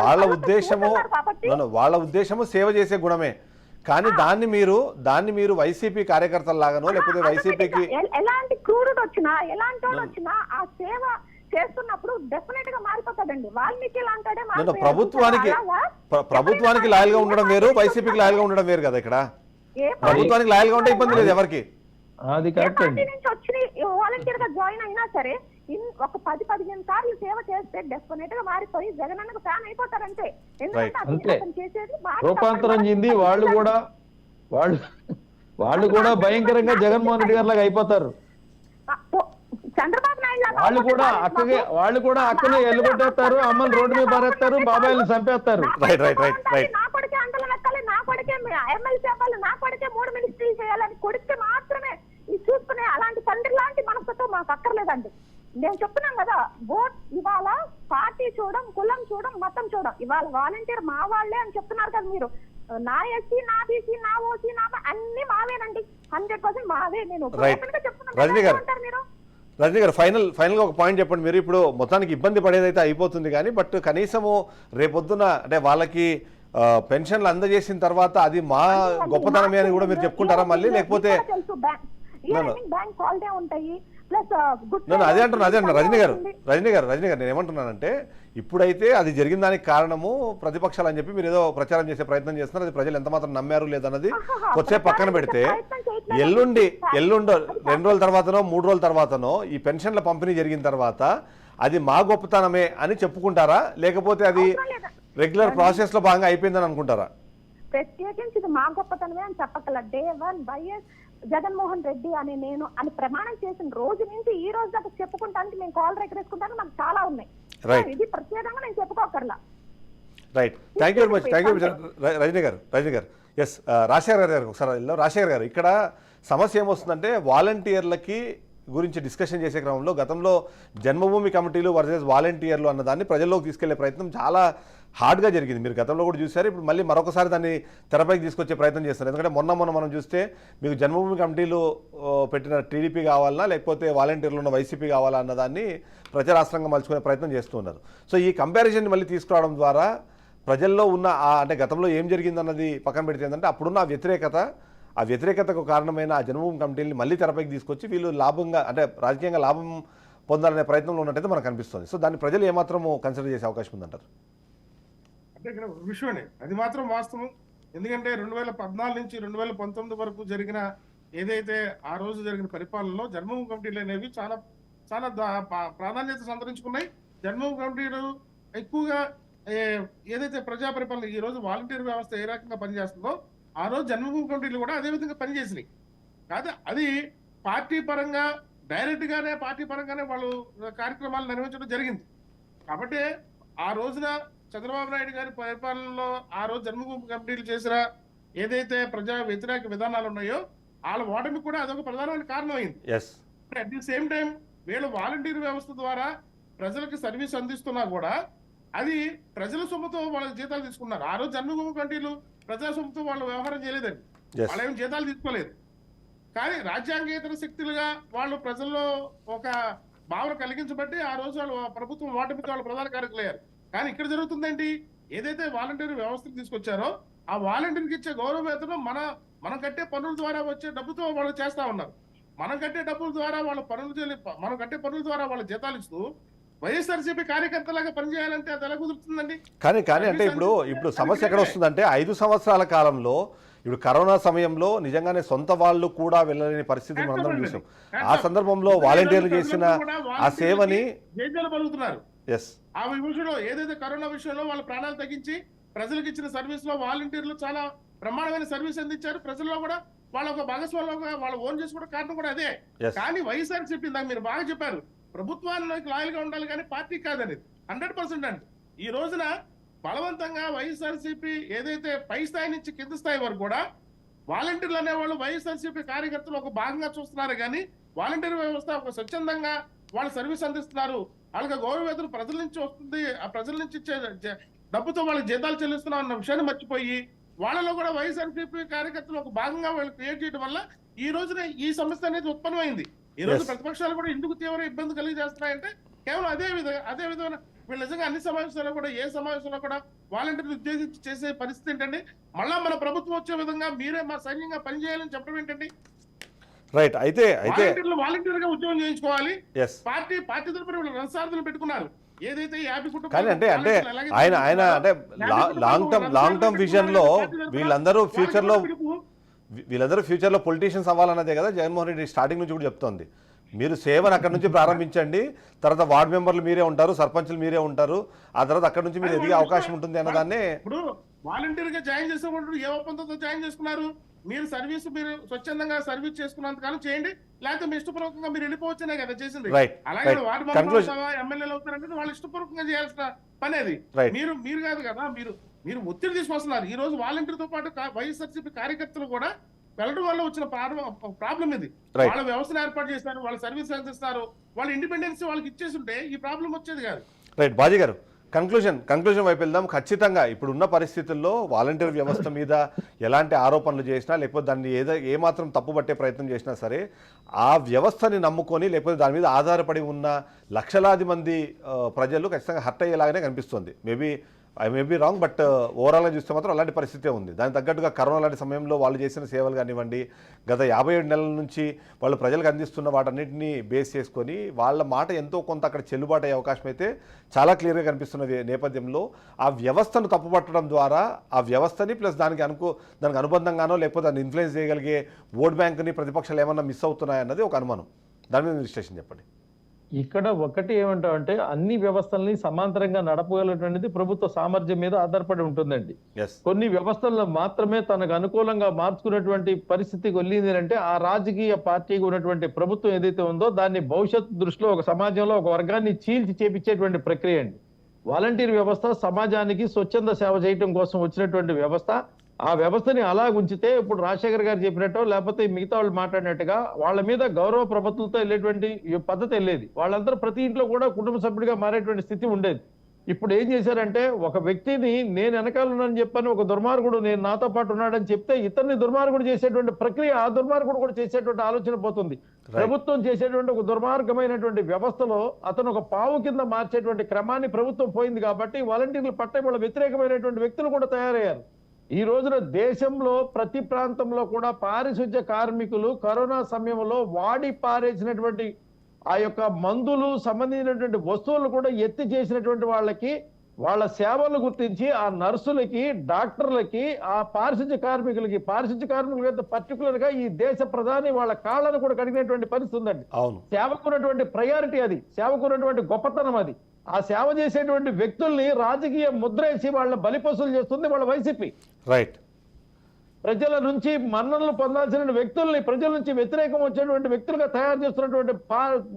వాళ్ళ ఉద్దేశము సేవ చేసే గుణమే, కానీ దాన్ని మీరు వైసీపీ కార్యకర్తల లాగానో లేకపోతే వైసీపీకి ఎలాంటి క్రూరుడు వచ్చినా ఎలాంటి వాడు వచ్చినా ఆ సేవ చేస్తున్నప్పుడు డెఫినెట్ గా మారిపోతాడండి. వాల్మీకి అంటాడే ప్రభుత్వానికి లాయల్ గా ఉండడం వేరు, వైసీపీకి లాయల్ గా ఉండడం వేరు కదా. ఇక్కడ ప్రభుత్వానికి లాయల్ గా ఉంటే ఇబ్బంది లేదు ఎవరికి. అది కరెక్ట్ అండి. నుంచి వచ్చి వాలంటీర్ గా జాయిన్ అయినా సరే ఒక 10-15 సార్లు సేవ చేస్తే డెఫినెట్ గా మారిపోయి జగనన్నకు ఫ్యాన్ అయిపోతారంటే. అంతే, రూపాంతరం చెంది వాళ్ళు కూడా భయంకరంగా జగన్మోహన్ రెడ్డి గారి లాగా అయిపోతారు. చంద్రబాబు నాయుడు వాళ్ళు కూడా అక్కనే ఎల్లుగొట్టేస్తారు, అమ్మని రోడ్డు మీద పారేస్తారు, బాబాయిని చంపేస్తారు. నా కొడుకే అంతలు ఎక్కాలి, నా కొడుకే ఎమ్మెల్సీ అవ్వాలి, నా కొడుకే 3 మినిస్ట్రీలు చేయాలని కొడుకే మాత్రమే చూసుకునే అలాంటి తండ్రి లాంటి మనసుతో మాకు అక్కర్లేదండి. నేను చెప్తున్నాను కదా, ఓట్ ఇవాళ పార్టీ చూడం, కులం చూడం, మతం చూడం. ఇవాళ వాలంటీర్ మా వాళ్ళే అని చెప్తున్నారు కదా మీరు. నా ఎస్సీ, నా బీసీ, నా ఓసీ, నా అన్ని మావేనండి, 100% మావే. నేను రజనీ గారు ఫైనల్ గా ఒక పాయింట్ చెప్పండి. మీరు ఇప్పుడు మొత్తానికి ఇబ్బంది పడేదైతే అయిపోతుంది కానీ, బట్ కనీసము రేపొద్దున అంటే వాళ్ళకి పెన్షన్లు అందజేసిన తర్వాత అది మా గొప్పతనమే అని కూడా మీరు చెప్పుకుంటారా మళ్ళీ, లేకపోతే అదే అంటున్నా రజనీ గారు నేను ఏమంటున్నానంటే, ఇప్పుడైతే అది జరిగిన దానికి కారణము ప్రతిపక్షాలు అని చెప్పి మీరు ఏదో ప్రచారం చేసే ప్రయత్నం చేస్తున్నారు. అది ప్రజలు ఎంత మాత్రం నమ్మారు లేదన్నది కొద్దిసేపు పక్కన పెడితే, ఎల్లుండి 2 రోజుల తర్వాతనో 3 రోజుల తర్వాతనో ఈ పెన్షన్ల పంపిణీ జరిగిన తర్వాత అది మా గొప్పతనమే అని చెప్పుకుంటారా, లేకపోతే అది రెగ్యులర్ ప్రాసెస్ లో భాగంగా అయిపోయిందని అనుకుంటారా? ప్రత్యేకించి ఇది మా గొప్పతనమే అని చెప్పగల డే 1 వైఎస్ జగన్మోహన్ రెడ్డి అని ప్రమాణం చేసిన రోజు నుంచి ఈ రోజు దాకా చెప్పుకుంటానికి మేము కాల్ ఎగరేసుకుంటాను, మాకు చాలా ఉన్నాయి. ఇది ప్రత్యేకంగా నేను చెప్పుకోకర్లా. Right, thank you very much. Rajani గారు ఎస్, రాజశేఖర్ గారు ఒకసారి రాజశేఖర్ గారు, ఇక్కడ సమస్య ఏమొస్తుందంటే వాలంటీర్లకి గురించి డిస్కషన్ చేసే క్రమంలో గతంలో జన్మభూమి కమిటీలు వర్సెస్ వాలంటీర్లు అన్నదాన్ని ప్రజల్లోకి తీసుకెళ్లే ప్రయత్నం చాలా హార్డ్గా జరిగింది. మీరు గతంలో కూడా చూశారు, ఇప్పుడు మళ్ళీ మరొకసారి దాన్ని తెరపైకి తీసుకొచ్చే ప్రయత్నం చేస్తారు. ఎందుకంటే మొన్న మనం చూస్తే మీకు జన్మభూమి కమిటీలు పెట్టిన టీడీపీ కావాలన్నా లేకపోతే వాలంటీర్లు ఉన్న వైసీపీ కావాలా అన్నదాన్ని ప్రచారాస్త్రంగా మలుచుకునే ప్రయత్నం చేస్తున్నారు. సో ఈ కంపారిజన్ మళ్ళీ తీసుకురావడం ద్వారా ప్రజల్లో ఉన్న అంటే గతంలో ఏం జరిగిందన్నది పక్కన పెడితే ఏంటంటే అప్పుడున్న ఆ వ్యతిరేకతకు కారణమైన ఆ జన్మభూమి కమిటీని మళ్ళీ తెరపైకి తీసుకొచ్చి వీళ్ళు లాభంగా అంటే రాజకీయంగా లాభం పొందాలనే ప్రయత్నంలో ఉన్నట్టయితే మనకు అనిపిస్తుంది. సో దాన్ని ప్రజలు ఏమాత్రము కన్సిడర్ చేసే అవకాశం ఉందంటారు? అంటే ఇక్కడ విషయమే అది మాత్రం వాస్తవం. ఎందుకంటే 2014 నుంచి 2019 వరకు జరిగిన ఏదైతే ఆ రోజు జరిగిన పరిపాలనలో జన్మభూమి కమిటీలు అనేవి చాలా చాలా ప్రాధాన్యత సంతరించుకున్నాయి. జన్మభూమి కమిటీలు ఎక్కువగా ఏదైతే ప్రజా పరిపాలన ఈ రోజు వాలంటీర్ వ్యవస్థ ఏ రకంగా పనిచేస్తుందో ఆ రోజు జన్మభూమి కమిటీలు కూడా అదే విధంగా పనిచేసినాయి. కాదు అది పార్టీ పరంగా డైరెక్ట్ గానే పార్టీ పరంగానే వాళ్ళు కార్యక్రమాలు నిర్వహించడం జరిగింది. కాబట్టి ఆ రోజున చంద్రబాబు నాయుడు గారి పరిపాలనలో ఆ రోజు జన్మభూమి కమిటీలు చేసిన ఏదైతే ప్రజా వ్యతిరేక విధానాలు ఉన్నాయో వాళ్ళ ఓటమి కూడా అదొక ప్రధానమైన కారణం అయింది. అట్ ది సేమ్ టైం వీళ్ళు వాలంటీర్ వ్యవస్థ ద్వారా ప్రజలకు సర్వీస్ అందిస్తున్నా కూడా అది ప్రజల సొమ్ముతో వాళ్ళ జీతాలు తీసుకున్నారు. ఆ రోజు జన్మభూమి కమిటీలు ప్రజా సొమ్ముతో వాళ్ళు వ్యవహారం చేయలేదండి, వాళ్ళు ఏం జీతాలు తీసుకోలేదు. కానీ రాజ్యాంగేతర శక్తులుగా వాళ్ళు ప్రజల్లో ఒక భావన కలిగించబట్టి ఆ రోజు వాళ్ళు ప్రభుత్వం ఓటమికి వాళ్ళు ప్రధాన కారకులయ్యారు. కానీ ఇక్కడ జరుగుతుందేంటి, ఏదైతే వాలంటీర్ వ్యవస్థకు తీసుకొచ్చారో ఆ వాలంటీర్కి ఇచ్చే గౌరవ వేతనం మనం కట్టే పన్నుల ద్వారా వచ్చే డబ్బుతో వాళ్ళు చేస్తా ఉన్నారు. మనం కట్టే డబ్బుల ద్వారా వాళ్ళ మనం కట్టే పన్నుల ద్వారా వాళ్ళ జీతాలు ఇస్తూ వైఎస్ఆర్సీపీ కార్యకర్తలాగా పనిచేయాలంటే అది ఎలా కుదురుతుందండి? కానీ అంటే ఇప్పుడు సమస్య ఎక్కడ వస్తుందంటే 5 సంవత్సరాల కాలంలో ఇప్పుడు కరోనా సమయంలో నిజంగానే సొంత వాళ్ళు కూడా వెళ్ళలేని పరిస్థితి మనందరం చూసాం. ఆ సందర్భంలో వాలంటీర్లు చేసిన ఆ సేవని పలుకుతున్నారు. ఆ విషయంలో ఏదైతే కరోనా విషయంలో వాళ్ళ ప్రాణాలు తగ్గించి ప్రజలకు ఇచ్చిన సర్వీస్ లో వాలంటీర్లు చాలా బ్రహ్మాండమైన సర్వీస్ అందించారు. ప్రజల్లో కూడా వాళ్ళ ఒక భాగస్వామ్యంగా వాళ్ళు ఓన్ చేసుకోవడం కారణం కూడా అదే. కానీ వైఎస్ఆర్సీపీ ఇందాక మీరు బాగా చెప్పారు, ప్రభుత్వానికి లాయల్ గా ఉండాలి కానీ పార్టీ కాదనేది 100% అండి. ఈ రోజున బలవంతంగా వైఎస్ఆర్సీపీ ఏదైతే పై స్థాయి నుంచి కింద స్థాయి వరకు కూడా వాలంటీర్లు అనేవాళ్ళు వైఎస్ఆర్సీపీ కార్యకర్తలు ఒక భాగంగా చూస్తున్నారు. కానీ వాలంటీర్ వ్యవస్థ ఒక స్వచ్ఛందంగా వాళ్ళు సర్వీస్ అందిస్తున్నారు, వాళ్ళకి గౌరవ వేతనం ప్రజల నుంచి వస్తుంది, ఆ ప్రజల నుంచి ఇచ్చే డబ్బుతో వాళ్ళకి జీతాలు చెల్లిస్తున్నాం అన్న విషయాన్ని మర్చిపోయి వాళ్ళలో కూడా వైఎస్ఆర్సీపీ కార్యకర్తలు ఒక భాగంగా వాళ్ళు క్రియేట్ చేయడం వల్ల ఈ రోజున ఈ సమస్య అనేది ఉత్పన్నమైంది. ఈ రోజు Yes. ప్రతిపక్షాలు కూడా ఎందుకు తీవ్ర ఇబ్బంది కలిగజేస్తున్నాయంటే కేవలం అదే విధమైన వీళ్ళు నిజంగా అన్ని సమావేశాల్లో కూడా ఏ సమావేశంలో కూడా వాలంటీర్లు ఉద్యోగించి చేసే పరిస్థితి ఏంటండి? మళ్ళా మన ప్రభుత్వం వచ్చే విధంగా మీరే మా సైన్యంగా పనిచేయాలని చెప్పడం ఏంటండి? రైట్. అయితే వాలంటీర్ గా ఉద్యోగం చేయించుకోవాలి. ఎస్ పార్టీ తరపున వీళ్ళు రథసారథులు పెట్టుకున్నారు. ఏదైతే 50 కుటుంబాలు కానీ అంటే వాలంటీర్లు ఎలాగైతే ఆయన పెట్టుకున్నారో, అంటే 50 లాంగ్ కుటుంబాలు టర్మ్ విజన్ లో పార్టీ తరపున వీళ్ళందరూ ఫ్యూచర్ లో వాళ్ళకి ఫ్యూచర్ లో పొలిటీషియన్స్ అవ్వాలన్నదే కదా జగన్మోహన్ రెడ్డి స్టార్టింగ్ నుంచి కూడా చెప్తోంది. మీరు సేవను అక్కడ నుంచి ప్రారంభించండి, తర్వాత వార్డు మెంబర్లు మీరే ఉంటారు, సర్పంచులు మీరే ఉంటారు, ఆ తర్వాత అక్కడ నుంచి మీరు ఎదిగే అవకాశం ఉంటుంది అన్నదాన్ని. ఇప్పుడు వాలంటీర్ గా జాయిన్ చేసేవాళ్ళు ఏ ఒప్పందంతో జాయిన్ చేసుకున్నారు? మీరు స్వచ్ఛందంగా సర్వీస్ చేసుకున్నంత కాలం చేయండి, లేకపోతే మీ ఇష్టపూర్వకంగా మీరు వెళ్ళిపోవచ్చనే కదా చేసింది. రైట్ అలాగే రైట్ వార్డు Conclusion. మెంబర్లు ఎమ్మెల్యేలు అవుతారంటే వాళ్ళు ఇష్టపూర్వకంగా చేయాల్సిన పని అది. Right. మీరు కాదు కదా, మీరు ఒత్తిడి తీసుకొస్తున్నారు. ఈ రోజు వాలంటీర్ తో పాటు వైఎస్ఆర్సీపీ కార్యకర్తలు కూడా వెళ్ళడం వల్ల వచ్చిన ప్రాబ్లం ఇది. Right. వాళ్ళ వ్యవస్థను ఏర్పాటు చేస్తారు, వాళ్ళ సర్వీస్ అందిస్తారు, వాళ్ళ ఇండిపెండెన్స్ వాళ్ళకి ఇచ్చేస్తుంటే ఈ ప్రాబ్లం వచ్చేది కాదు. రైట్ బాజీ గారు, కంక్లూజన్ వైపు వెళ్దాం. ఖచ్చితంగా ఇప్పుడున్న పరిస్థితుల్లో వాలంటీర్ వ్యవస్థ మీద ఎలాంటి ఆరోపణలు చేసినా, లేకపోతే దాన్ని ఏమాత్రం తప్పుపట్టే ప్రయత్నం చేసినా సరే, ఆ వ్యవస్థని నమ్ముకొని లేకపోతే దాని మీద ఆధారపడి ఉన్న లక్షలాది మంది ప్రజలు ఖచ్చితంగా హర్ట్ అయ్యేలాగానే కనిపిస్తుంది. I may be wrong, but ఓవరాల్గా చూస్తే మాత్రం అలాంటి పరిస్థితే ఉంది. దానికి తగ్గట్టుగా కరోనా లాంటి సమయంలో వాళ్ళు చేసిన సేవలు కానివ్వండి, గత 57 నెలల నుంచి వాళ్ళు ప్రజలకు అందిస్తున్న వాటన్నిటిని బేస్ చేసుకొని వాళ్ళ మాట ఎంతో కొంత అక్కడ చెల్లుబాటు అయ్యే అవకాశం అయితే చాలా క్లియర్గా కనిపిస్తున్న నేపథ్యంలో ఆ వ్యవస్థను తప్పుపట్టడం ద్వారా ఆ వ్యవస్థని ప్లస్ దానికి అనుబంధంగానో లేకపోతే దాన్ని ఇన్ఫ్లుయెన్స్ చేయగలిగే ఓట్ బ్యాంక్ని ప్రతిపక్షాలు ఏమన్నా మిస్ అవుతున్నాయన్నది ఒక అనుమానం. దాని మీద విశ్లేషణ చెప్పండి. ఇక్కడ ఒకటి ఏమంటామంటే అన్ని వ్యవస్థల్ని సమాంతరంగా నడపగలటువంటిది ప్రభుత్వ సామర్థ్యం మీద ఆధారపడి ఉంటుందండి. ఎస్ కొన్ని వ్యవస్థలను మాత్రమే తనకు అనుకూలంగా మార్చుకున్నటువంటి పరిస్థితికి వెళ్ళింది అంటే ఆ రాజకీయ పార్టీకి ఉన్నటువంటి ప్రభుత్వం ఏదైతే ఉందో దాన్ని భవిష్యత్తు దృష్టిలో ఒక సమాజంలో ఒక వర్గాన్ని చీల్చి చేపించేటువంటి ప్రక్రియ అండి. వాలంటీర్ వ్యవస్థ సమాజానికి స్వచ్ఛంద సేవ చేయడం కోసం వచ్చినటువంటి వ్యవస్థ. ఆ వ్యవస్థని అలా ఉంచితే ఇప్పుడు రాజశేఖర్ గారు చెప్పినట్టు లేకపోతే మిగతా వాళ్ళు మాట్లాడినట్టుగా వాళ్ళ మీద గౌరవ ప్రభుత్వంతో వెళ్ళేటువంటి పద్ధతి వెళ్ళేది. వాళ్ళందరూ ప్రతి ఇంట్లో కూడా కుటుంబ సభ్యుడిగా మారేటువంటి స్థితి ఉండేది. ఇప్పుడు ఏం చేశారంటే ఒక వ్యక్తిని నేను వెనకాలన్నానని చెప్పని ఒక దుర్మార్గుడు నేను నాతో పాటు ఉన్నాడని చెప్తే ఇతన్ని దుర్మార్గుడు చేసేటువంటి ప్రక్రియ ఆ దుర్మార్గుడు కూడా చేసేటువంటి ఆలోచన పోతుంది. ప్రభుత్వం చేసేటువంటి ఒక దుర్మార్గమైనటువంటి వ్యవస్థలో అతను ఒక పావు కింద మార్చేటువంటి క్రమాన్ని ప్రభుత్వం పోయింది కాబట్టి వాలంటీర్ల పట్ల వాళ్ళ వ్యతిరేకమైనటువంటి వ్యక్తులు కూడా తయారయ్యారు. ఈ రోజున దేశంలో ప్రతి ప్రాంతంలో కూడా పారిశుధ్య కార్మికులు కరోనా సమయంలో వాడి పారేసినటువంటి ఆ యొక్క మందులు సంబంధించినటువంటి వస్తువులు కూడా ఎత్తి చేసినటువంటి వాళ్ళకి వాళ్ళ సేవలు గుర్తించి ఆ నర్సులకి డాక్టర్లకి ఆ పారిశుధ్య కార్మికులకి పర్టికులర్ గా ఈ దేశ ప్రధాని వాళ్ళ కాళ్ళను కూడా కడిగినటువంటి పరిస్థితి ఉందండి. సేవకున్నటువంటి ప్రయారిటీ అది, సేవకున్నటువంటి గొప్పతనం అది. ఆ సేవ చేసేటువంటి వ్యక్తుల్ని రాజకీయ ముద్రేసి వాళ్ళ బలిపశులు చేస్తుంది వాళ్ళ వైసీపీ. రైట్. ప్రజల నుంచి మన్ననలు పొందాల్సిన వ్యక్తుల్ని ప్రజల నుంచి వ్యతిరేకం వచ్చేటువంటి వ్యక్తులుగా తయారు చేస్తున్నటువంటి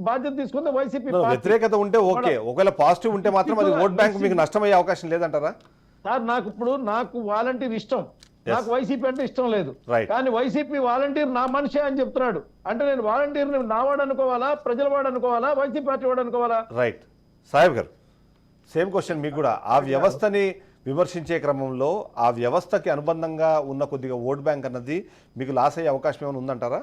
బాధ్యత తీసుకుంది వైసీపీ. వ్యతిరేకత ఉంటే ఓకే, ఒకవేళ పాజిటివ్ ఉంటే మాత్రం అది ఓట్ బ్యాంక్ మీకు నష్టమయ్యే అవకాశం లేదంటారా? సార్ నాకు వాలంటీర్ ఇష్టం, నాకు వైసీపీ అంటే ఇష్టం లేదు. కానీ వైసీపీ వాలంటీర్ నా మనిషి అని చెప్తున్నాడు అంటే నేను వాలంటీర్ నావాడు అనుకోవాలా, ప్రజల వాడు అనుకోవాలా, వైసీపీ పార్టీ వాడు అనుకోవాలా? రైట్. సాహెబ్ గారు, సేమ్ క్వశ్చన్ మీకు కూడా. ఆ వ్యవస్థని విమర్శించే క్రమంలో ఆ వ్యవస్థకి అనుబంధంగా ఉన్న కొద్దిగా ఓట్ బ్యాంక్ అన్నది మీకు లాస్ అయ్యే అవకాశం ఏమైనా ఉందంటారా?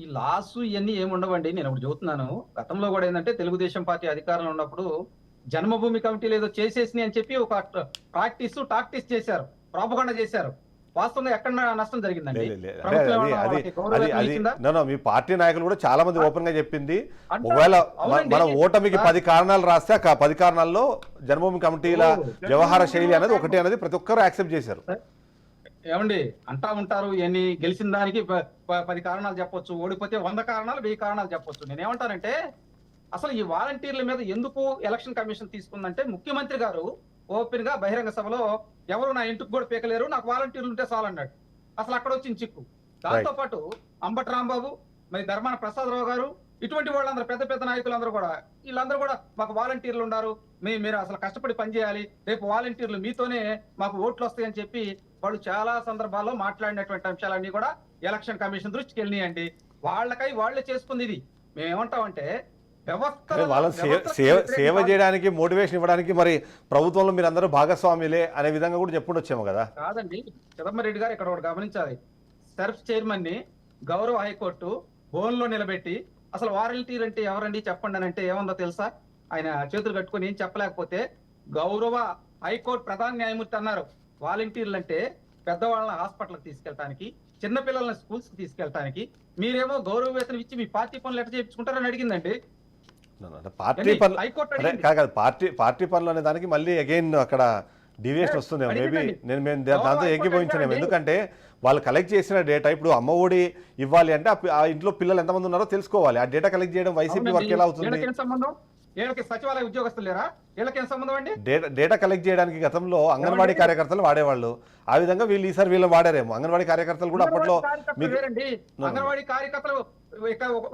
ఈ లాసు ఇవన్నీ ఏముండవండి. నేను ఇప్పుడు చూస్తున్నాను, గతంలో కూడా ఏంటంటే తెలుగుదేశం పార్టీ అధికారంలో ఉన్నప్పుడు జన్మభూమి కమిటీలు ఏదో చేసేసి అని చెప్పి ఒక టాక్టిక్స్ చేశారు, ప్రాపగండా చేశారు. వాస్తవంగా ఎక్కడ నష్టం జరిగిందండి? మీ పార్టీ నాయకులు కూడా చాలా మంది ఓపెన్ గా చెప్పింది, ఒకవేళ మనం ఓటమికి 10 కారణాలు రాస్తే ఆ 10 కారణాల్లో జన్మభూమి కమిటీల వ్యవహార శైలి అనేది ఒకటి అనేది ప్రతి ఒక్కరు యాక్సెప్ట్ చేశారు. ఏమండి అంటా ఉంటారు, ఇవన్నీ గెలిచిన దానికి 10 కారణాలు చెప్పొచ్చు, ఓడిపోతే 100 కారణాలు 1000 కారణాలు చెప్పొచ్చు. నేనేమంటానంటే అసలు ఈ వాలంటీర్ల మీద ఎందుకు ఎలక్షన్ కమిషన్ తీసుకుందంటే ముఖ్యమంత్రి గారు ఓపెన్ గా బహిరంగ సభలో ఎవరు నా ఇంటికి కూడా పీకలేరు, నాకు వాలంటీర్లు ఉంటే చాలన్నాడు. అసలు అక్కడ వచ్చింది చిక్కు. దాంతో పాటు అంబటి రాంబాబు, మరి ధర్మాన ప్రసాదరావు గారు, ఇటువంటి వాళ్ళందరూ పెద్ద నాయకులందరూ కూడా వీళ్ళందరూ కూడా మాకు వాలంటీర్లు ఉన్నారు, మీరు అసలు కష్టపడి పనిచేయాలి, రేపు వాలంటీర్లు మీతోనే మాకు ఓట్లు వస్తాయని చెప్పి వాళ్ళు చాలా సందర్భాల్లో మాట్లాడినటువంటి అంశాలన్నీ కూడా ఎలక్షన్ కమిషన్ దృష్టికి వెళ్ళినాయండి. వాళ్ళకై వాళ్లే చేసుకుంది ఇది. మేము ఏమంటామంటే వ్యవస్థ కానీ వాళ్ళని సేవ చేయడానికి మోటివేషన్ ఇవ్వడానికి మరి ప్రభుత్వంలో మీరు అందరూ భాగస్వాములే అనే విధంగా కూడా చెప్పుండొచ్చేమో కదా. కాదండి, చిదంబరెడ్డి గారు ఇక్కడ ఒకటి గమనించాలి. సెర్ఫ్ చైర్మన్ ని గౌరవ హైకోర్టు బోన్లో నిలబెట్టి అసలు వాలంటీర్ అంటే ఎవరండి చెప్పండి అని అంటే ఏముందో తెలుసా? ఆయన చేతులు కట్టుకొని ఏం చెప్పలేకపోతే గౌరవ హైకోర్టు ప్రధాన న్యాయమూర్తి అన్నారు, వాలంటీర్లు అంటే పెద్దవాళ్ళని హాస్పిటల్కి తీసుకెళ్ళటానికి, చిన్నపిల్లల్ని స్కూల్స్ కి తీసుకెళ్ళటానికి, మీరేమో గౌరవ వేతనం ఇచ్చి మీ పార్టీ పనులు ఎట్లా చేయించుకుంటారని అడిగిందండి పార్టీ పనులు హైకోర్టు. అదే కాదు, పార్టీ పనులు అనే దానికి మళ్ళీ అగైన్ అక్కడ డివియేషన్ వస్తుందేమో. మేబీ మేము దాంతో ఏకీభవించలేము. ఎందుకంటే వాళ్ళు కలెక్ట్ చేసిన డేటా, ఇప్పుడు అమ్మ ఒడి ఇవ్వాలి అంటే ఆ ఇంట్లో పిల్లలు ఎంతమంది ఉన్నారో తెలుసుకోవాలి. ఆ డేటా కలెక్ట్ చేయడం వైసీపీ వర్క్ ఎలా అవుతుంది? వీళ్ళకి సచివాలయ ఉద్యోగస్తులు లేరా? వీళ్ళకేం సంబంధం అండి? డేటా కలెక్ట్ చేయడానికి గతంలో అంగన్వాడీ కార్యకర్తలు వాడేవాళ్ళు. ఆ విధంగా వీళ్ళు ఈసారి వీళ్ళు వాడారేమో. అంగన్వాడీ కార్యకర్తలు కూడా అప్పట్లో అంగన్వాడీ కార్యకర్తలు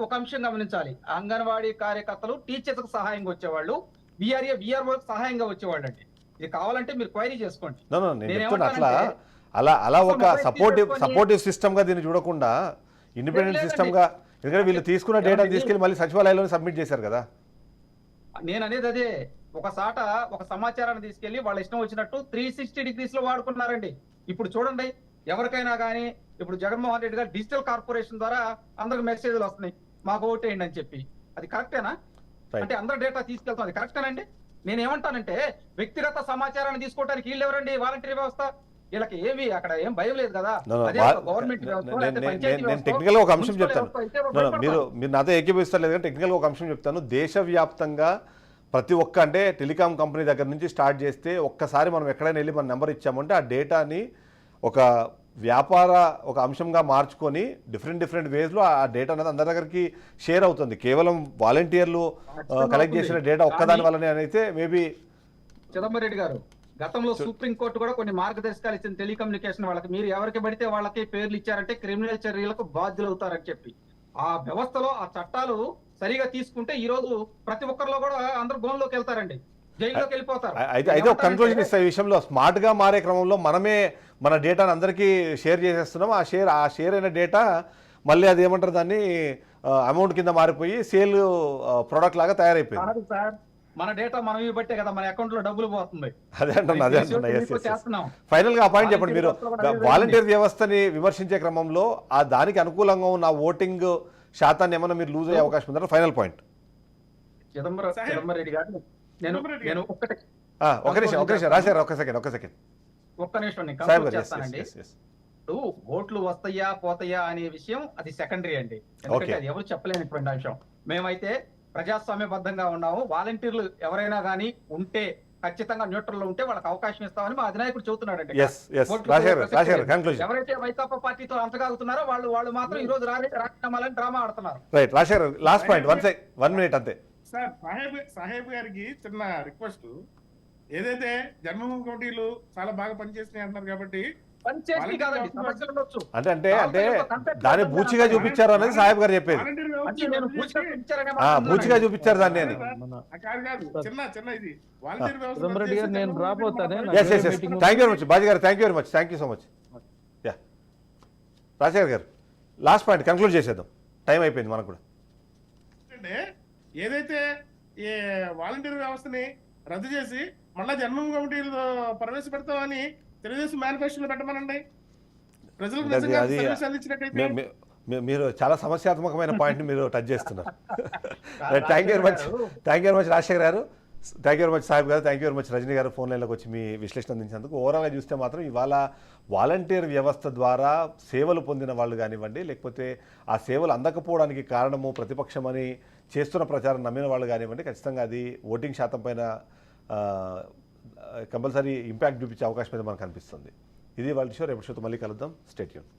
ఒక అంశం గమనించాలి. అంగన్వాడీ కార్యకర్తలు టీచర్స్ కు సహాయంగా వచ్చేవాళ్ళు, విఆర్ఓ సహాయంగా వచ్చేవాళ్ళు అండి. ఇది కావాలంటే మీరు క్వైరీ చేసుకోండి. నేను చెప్తున్నా అలా ఒక సపోర్టివ్ సిస్టమ్ గా దీన్ని చూడకుండా ఇండిపెండెంట్ సిస్టమ్ గా, ఎందుకంటే వీళ్ళు తీసుకున్న డేటా తీసుకెళ్లి మళ్ళీ సచివాలయంలో సబ్మిట్ చేశారు కదా. నేను అనేది అదే, ఒక సమాచారాన్ని తీసుకెళ్లి వాళ్ళ ఇష్టం వచ్చినట్టు 360 degrees లో వాడుకున్నారండి. ఇప్పుడు చూడండి, ఎవరికైనా కానీ ఇప్పుడు జగన్మోహన్ రెడ్డి గారు డిజిటల్ కార్పొరేషన్ ద్వారా అందరికి మెసేజ్లు వస్తున్నాయి, మాకు ఓటేయండి అని చెప్పి. అది కరెక్టేనా? అంటే అందరు డేటా తీసుకెళ్తాం, అది కరెక్టేనండి? నేనేమంటానంటే వ్యక్తిగత సమాచారాన్ని తీసుకోవడానికి వీళ్ళు ఎవరండి? వాలంటీర్ వ్యవస్థ. వీళ్ళకి ఏమి అక్కడ ఏం భయం లేదు కదా. గవర్నమెంట్ నేను టెక్నికల్ గా ఒక అంశం చెప్తాను. మీరు నాతో ఏకీభవిస్తారు లేదు, టెక్నికల్ గా ఒక అంశం చెప్తాను. దేశవ్యాప్తంగా ప్రతి ఒక్క, అంటే టెలికాం కంపెనీ దగ్గర నుంచి స్టార్ట్ చేస్తే ఒక్కసారి మనం ఎక్కడైనా వెళ్ళి మన నెంబర్ ఇచ్చామంటే ఆ డేటాని ఒక ఒక అంశంగా మార్చుకొని డిఫరెంట్ వేస్లో ఆ డేటా అనేది అందరి దగ్గరికి షేర్ అవుతుంది. కేవలం వాలంటీర్లు కలెక్ట్ చేసిన డేటా ఒక్కదాని వల్లనే అయితే మేబీ. చిదంబరెడ్డి గారు, గతంలో సుప్రీంకోర్టు కూడా కొన్ని మార్గదర్శకాలు ఇచ్చింది టెలికమ్యూనికేషన్ వాళ్ళకి. మీరు ఎవరికి పడితే వాళ్ళకి పేర్లు ఇచ్చారంటే క్రిమినల్ చర్యలకు బాధ్యులు అవుతారని చెప్పి. ఆ వ్యవస్థలో ఆ చట్టాలు సరిగా తీసుకుంటే ఈ రోజు ప్రతి ఒక్కరిలో కూడా అందరూ గోన్లోకి వెళ్తారండి, జైల్లోకి వెళ్ళిపోతారు. అయితే ఒక కన్క్లూజన్ ఇస్తా ఈ విషయంలో. స్మార్ట్ గా మారే క్రమంలో మనమే మన డేటాను అందరికీ షేర్ చేసేస్తున్నాం. ఆ షేర్ అయిన డేటా మళ్ళీ అది ఏమంటారు, దాన్ని అమౌంట్ కింద మారిపోయి సేల్ ప్రొడక్ట్ లాగా తయారైపోయింది. సార్, మన డేటా మనం ఇవ్వబట్టే కదా మన అకౌంట్ లో డబ్బులు పోతుంది. అదే అంటున్నా. ఫైనల్ గా ఆ పాయింట్ చెప్పండి. మీరు వాలంటీర్ వ్యవస్థని విమర్శించే క్రమంలో ఆ దానికి అనుకూలంగా ఉన్న ఓటింగ్ శాతాన్ని ఏమన్నా మీరు లూజ్ అయ్యే అవకాశం ఉందంటే ఫైనల్ పాయింట్. చిదంబరెడ్డి గారు, నేను ఒక నిమిషం రాశారు, ఒక్క సెకండ్ నేను చేస్తానండి. ఇప్పుడు ఓట్లు వస్తాయా పోతాయా అనే విషయం అది సెకండరీ అండి. ఎందుకంటే అది ఎవరు చెప్పలేనటువంటి అంశం. మేమైతే ప్రజాస్వామ్యబద్ధంగా ఉన్నాము. వాలంటీర్లు ఎవరైనా కానీ ఉంటే ఖచ్చితంగా న్యూట్రల్ లో ఉంటే వాళ్ళకి అవకాశం ఇస్తామని మా అధినాయకుడు చెబుతున్నాడు. ఎవరైతే వైకాపా పార్టీతో అంతగాగుతున్నారో వాళ్ళు మాత్రం ఈ రోజు రాజీనామాలని డ్రామా ఆడుతున్నారు. రైట్, రాశారు. లాస్ట్ పాయింట్, 1 minute అంతే. సార్, సాహెబ్ గారికి చిన్న రిక్వెస్ట్. ఏదైతే జన్మభూమి కమిటీలు చాలా బాగా పనిచేస్తున్నాయి అంటున్నారు కాబట్టి అంటే దాన్ని బూచిగా చూపించారు అనేది సాహెబ్ గారు చెప్పేది. బూచిగా చూపించారు దాన్ని అని. నేను రాబోతానే. Thank you very much Baji గారు, thank you so much. Yeah, Rajasekhar గారు లాస్ట్ పాయింట్ కన్క్లూడ్ చేసేద్దాం, టైం అయిపోయింది మనకు కూడా. ఏదైతే ఈ వాలంటీర్ వ్యవస్థని రద్దు చేసి మళ్ళా జన్మభూమి కమిటీలు ప్రవేశపెడతామని తెలుగుదేశం మేనిఫెస్టోలో పెట్టమనండి. మీరు చాలా సమస్యాత్మకమైన పాయింట్ మీరు టచ్ చేస్తున్నారు. Thank you very much Rajasekhar గారు, thank you very much Saheb గారు, thank you very much Rajani గారు ఫోన్ లైన్లోకి వచ్చి మీ విశ్లేషణ అందించినందుకు. ఓవరాల్గా చూస్తే మాత్రం ఇవాళ వాలంటీర్ వ్యవస్థ ద్వారా సేవలు పొందిన వాళ్ళు కానివ్వండి, లేకపోతే ఆ సేవలు అందకపోవడానికి కారణము ప్రతిపక్షమని చేస్తున్న ప్రచారం నమ్మిన వాళ్ళు కానివ్వండి, ఖచ్చితంగా అది ఓటింగ్ శాతం పైన కంపల్సరీ ఇంపాక్ట్ చూపించే అవకాశం అయితే మనకు కనిపిస్తుంది. ఇది వాళ్ళ షో. రేపటి షోతో మళ్ళీ కలుద్దాం. Stay tune.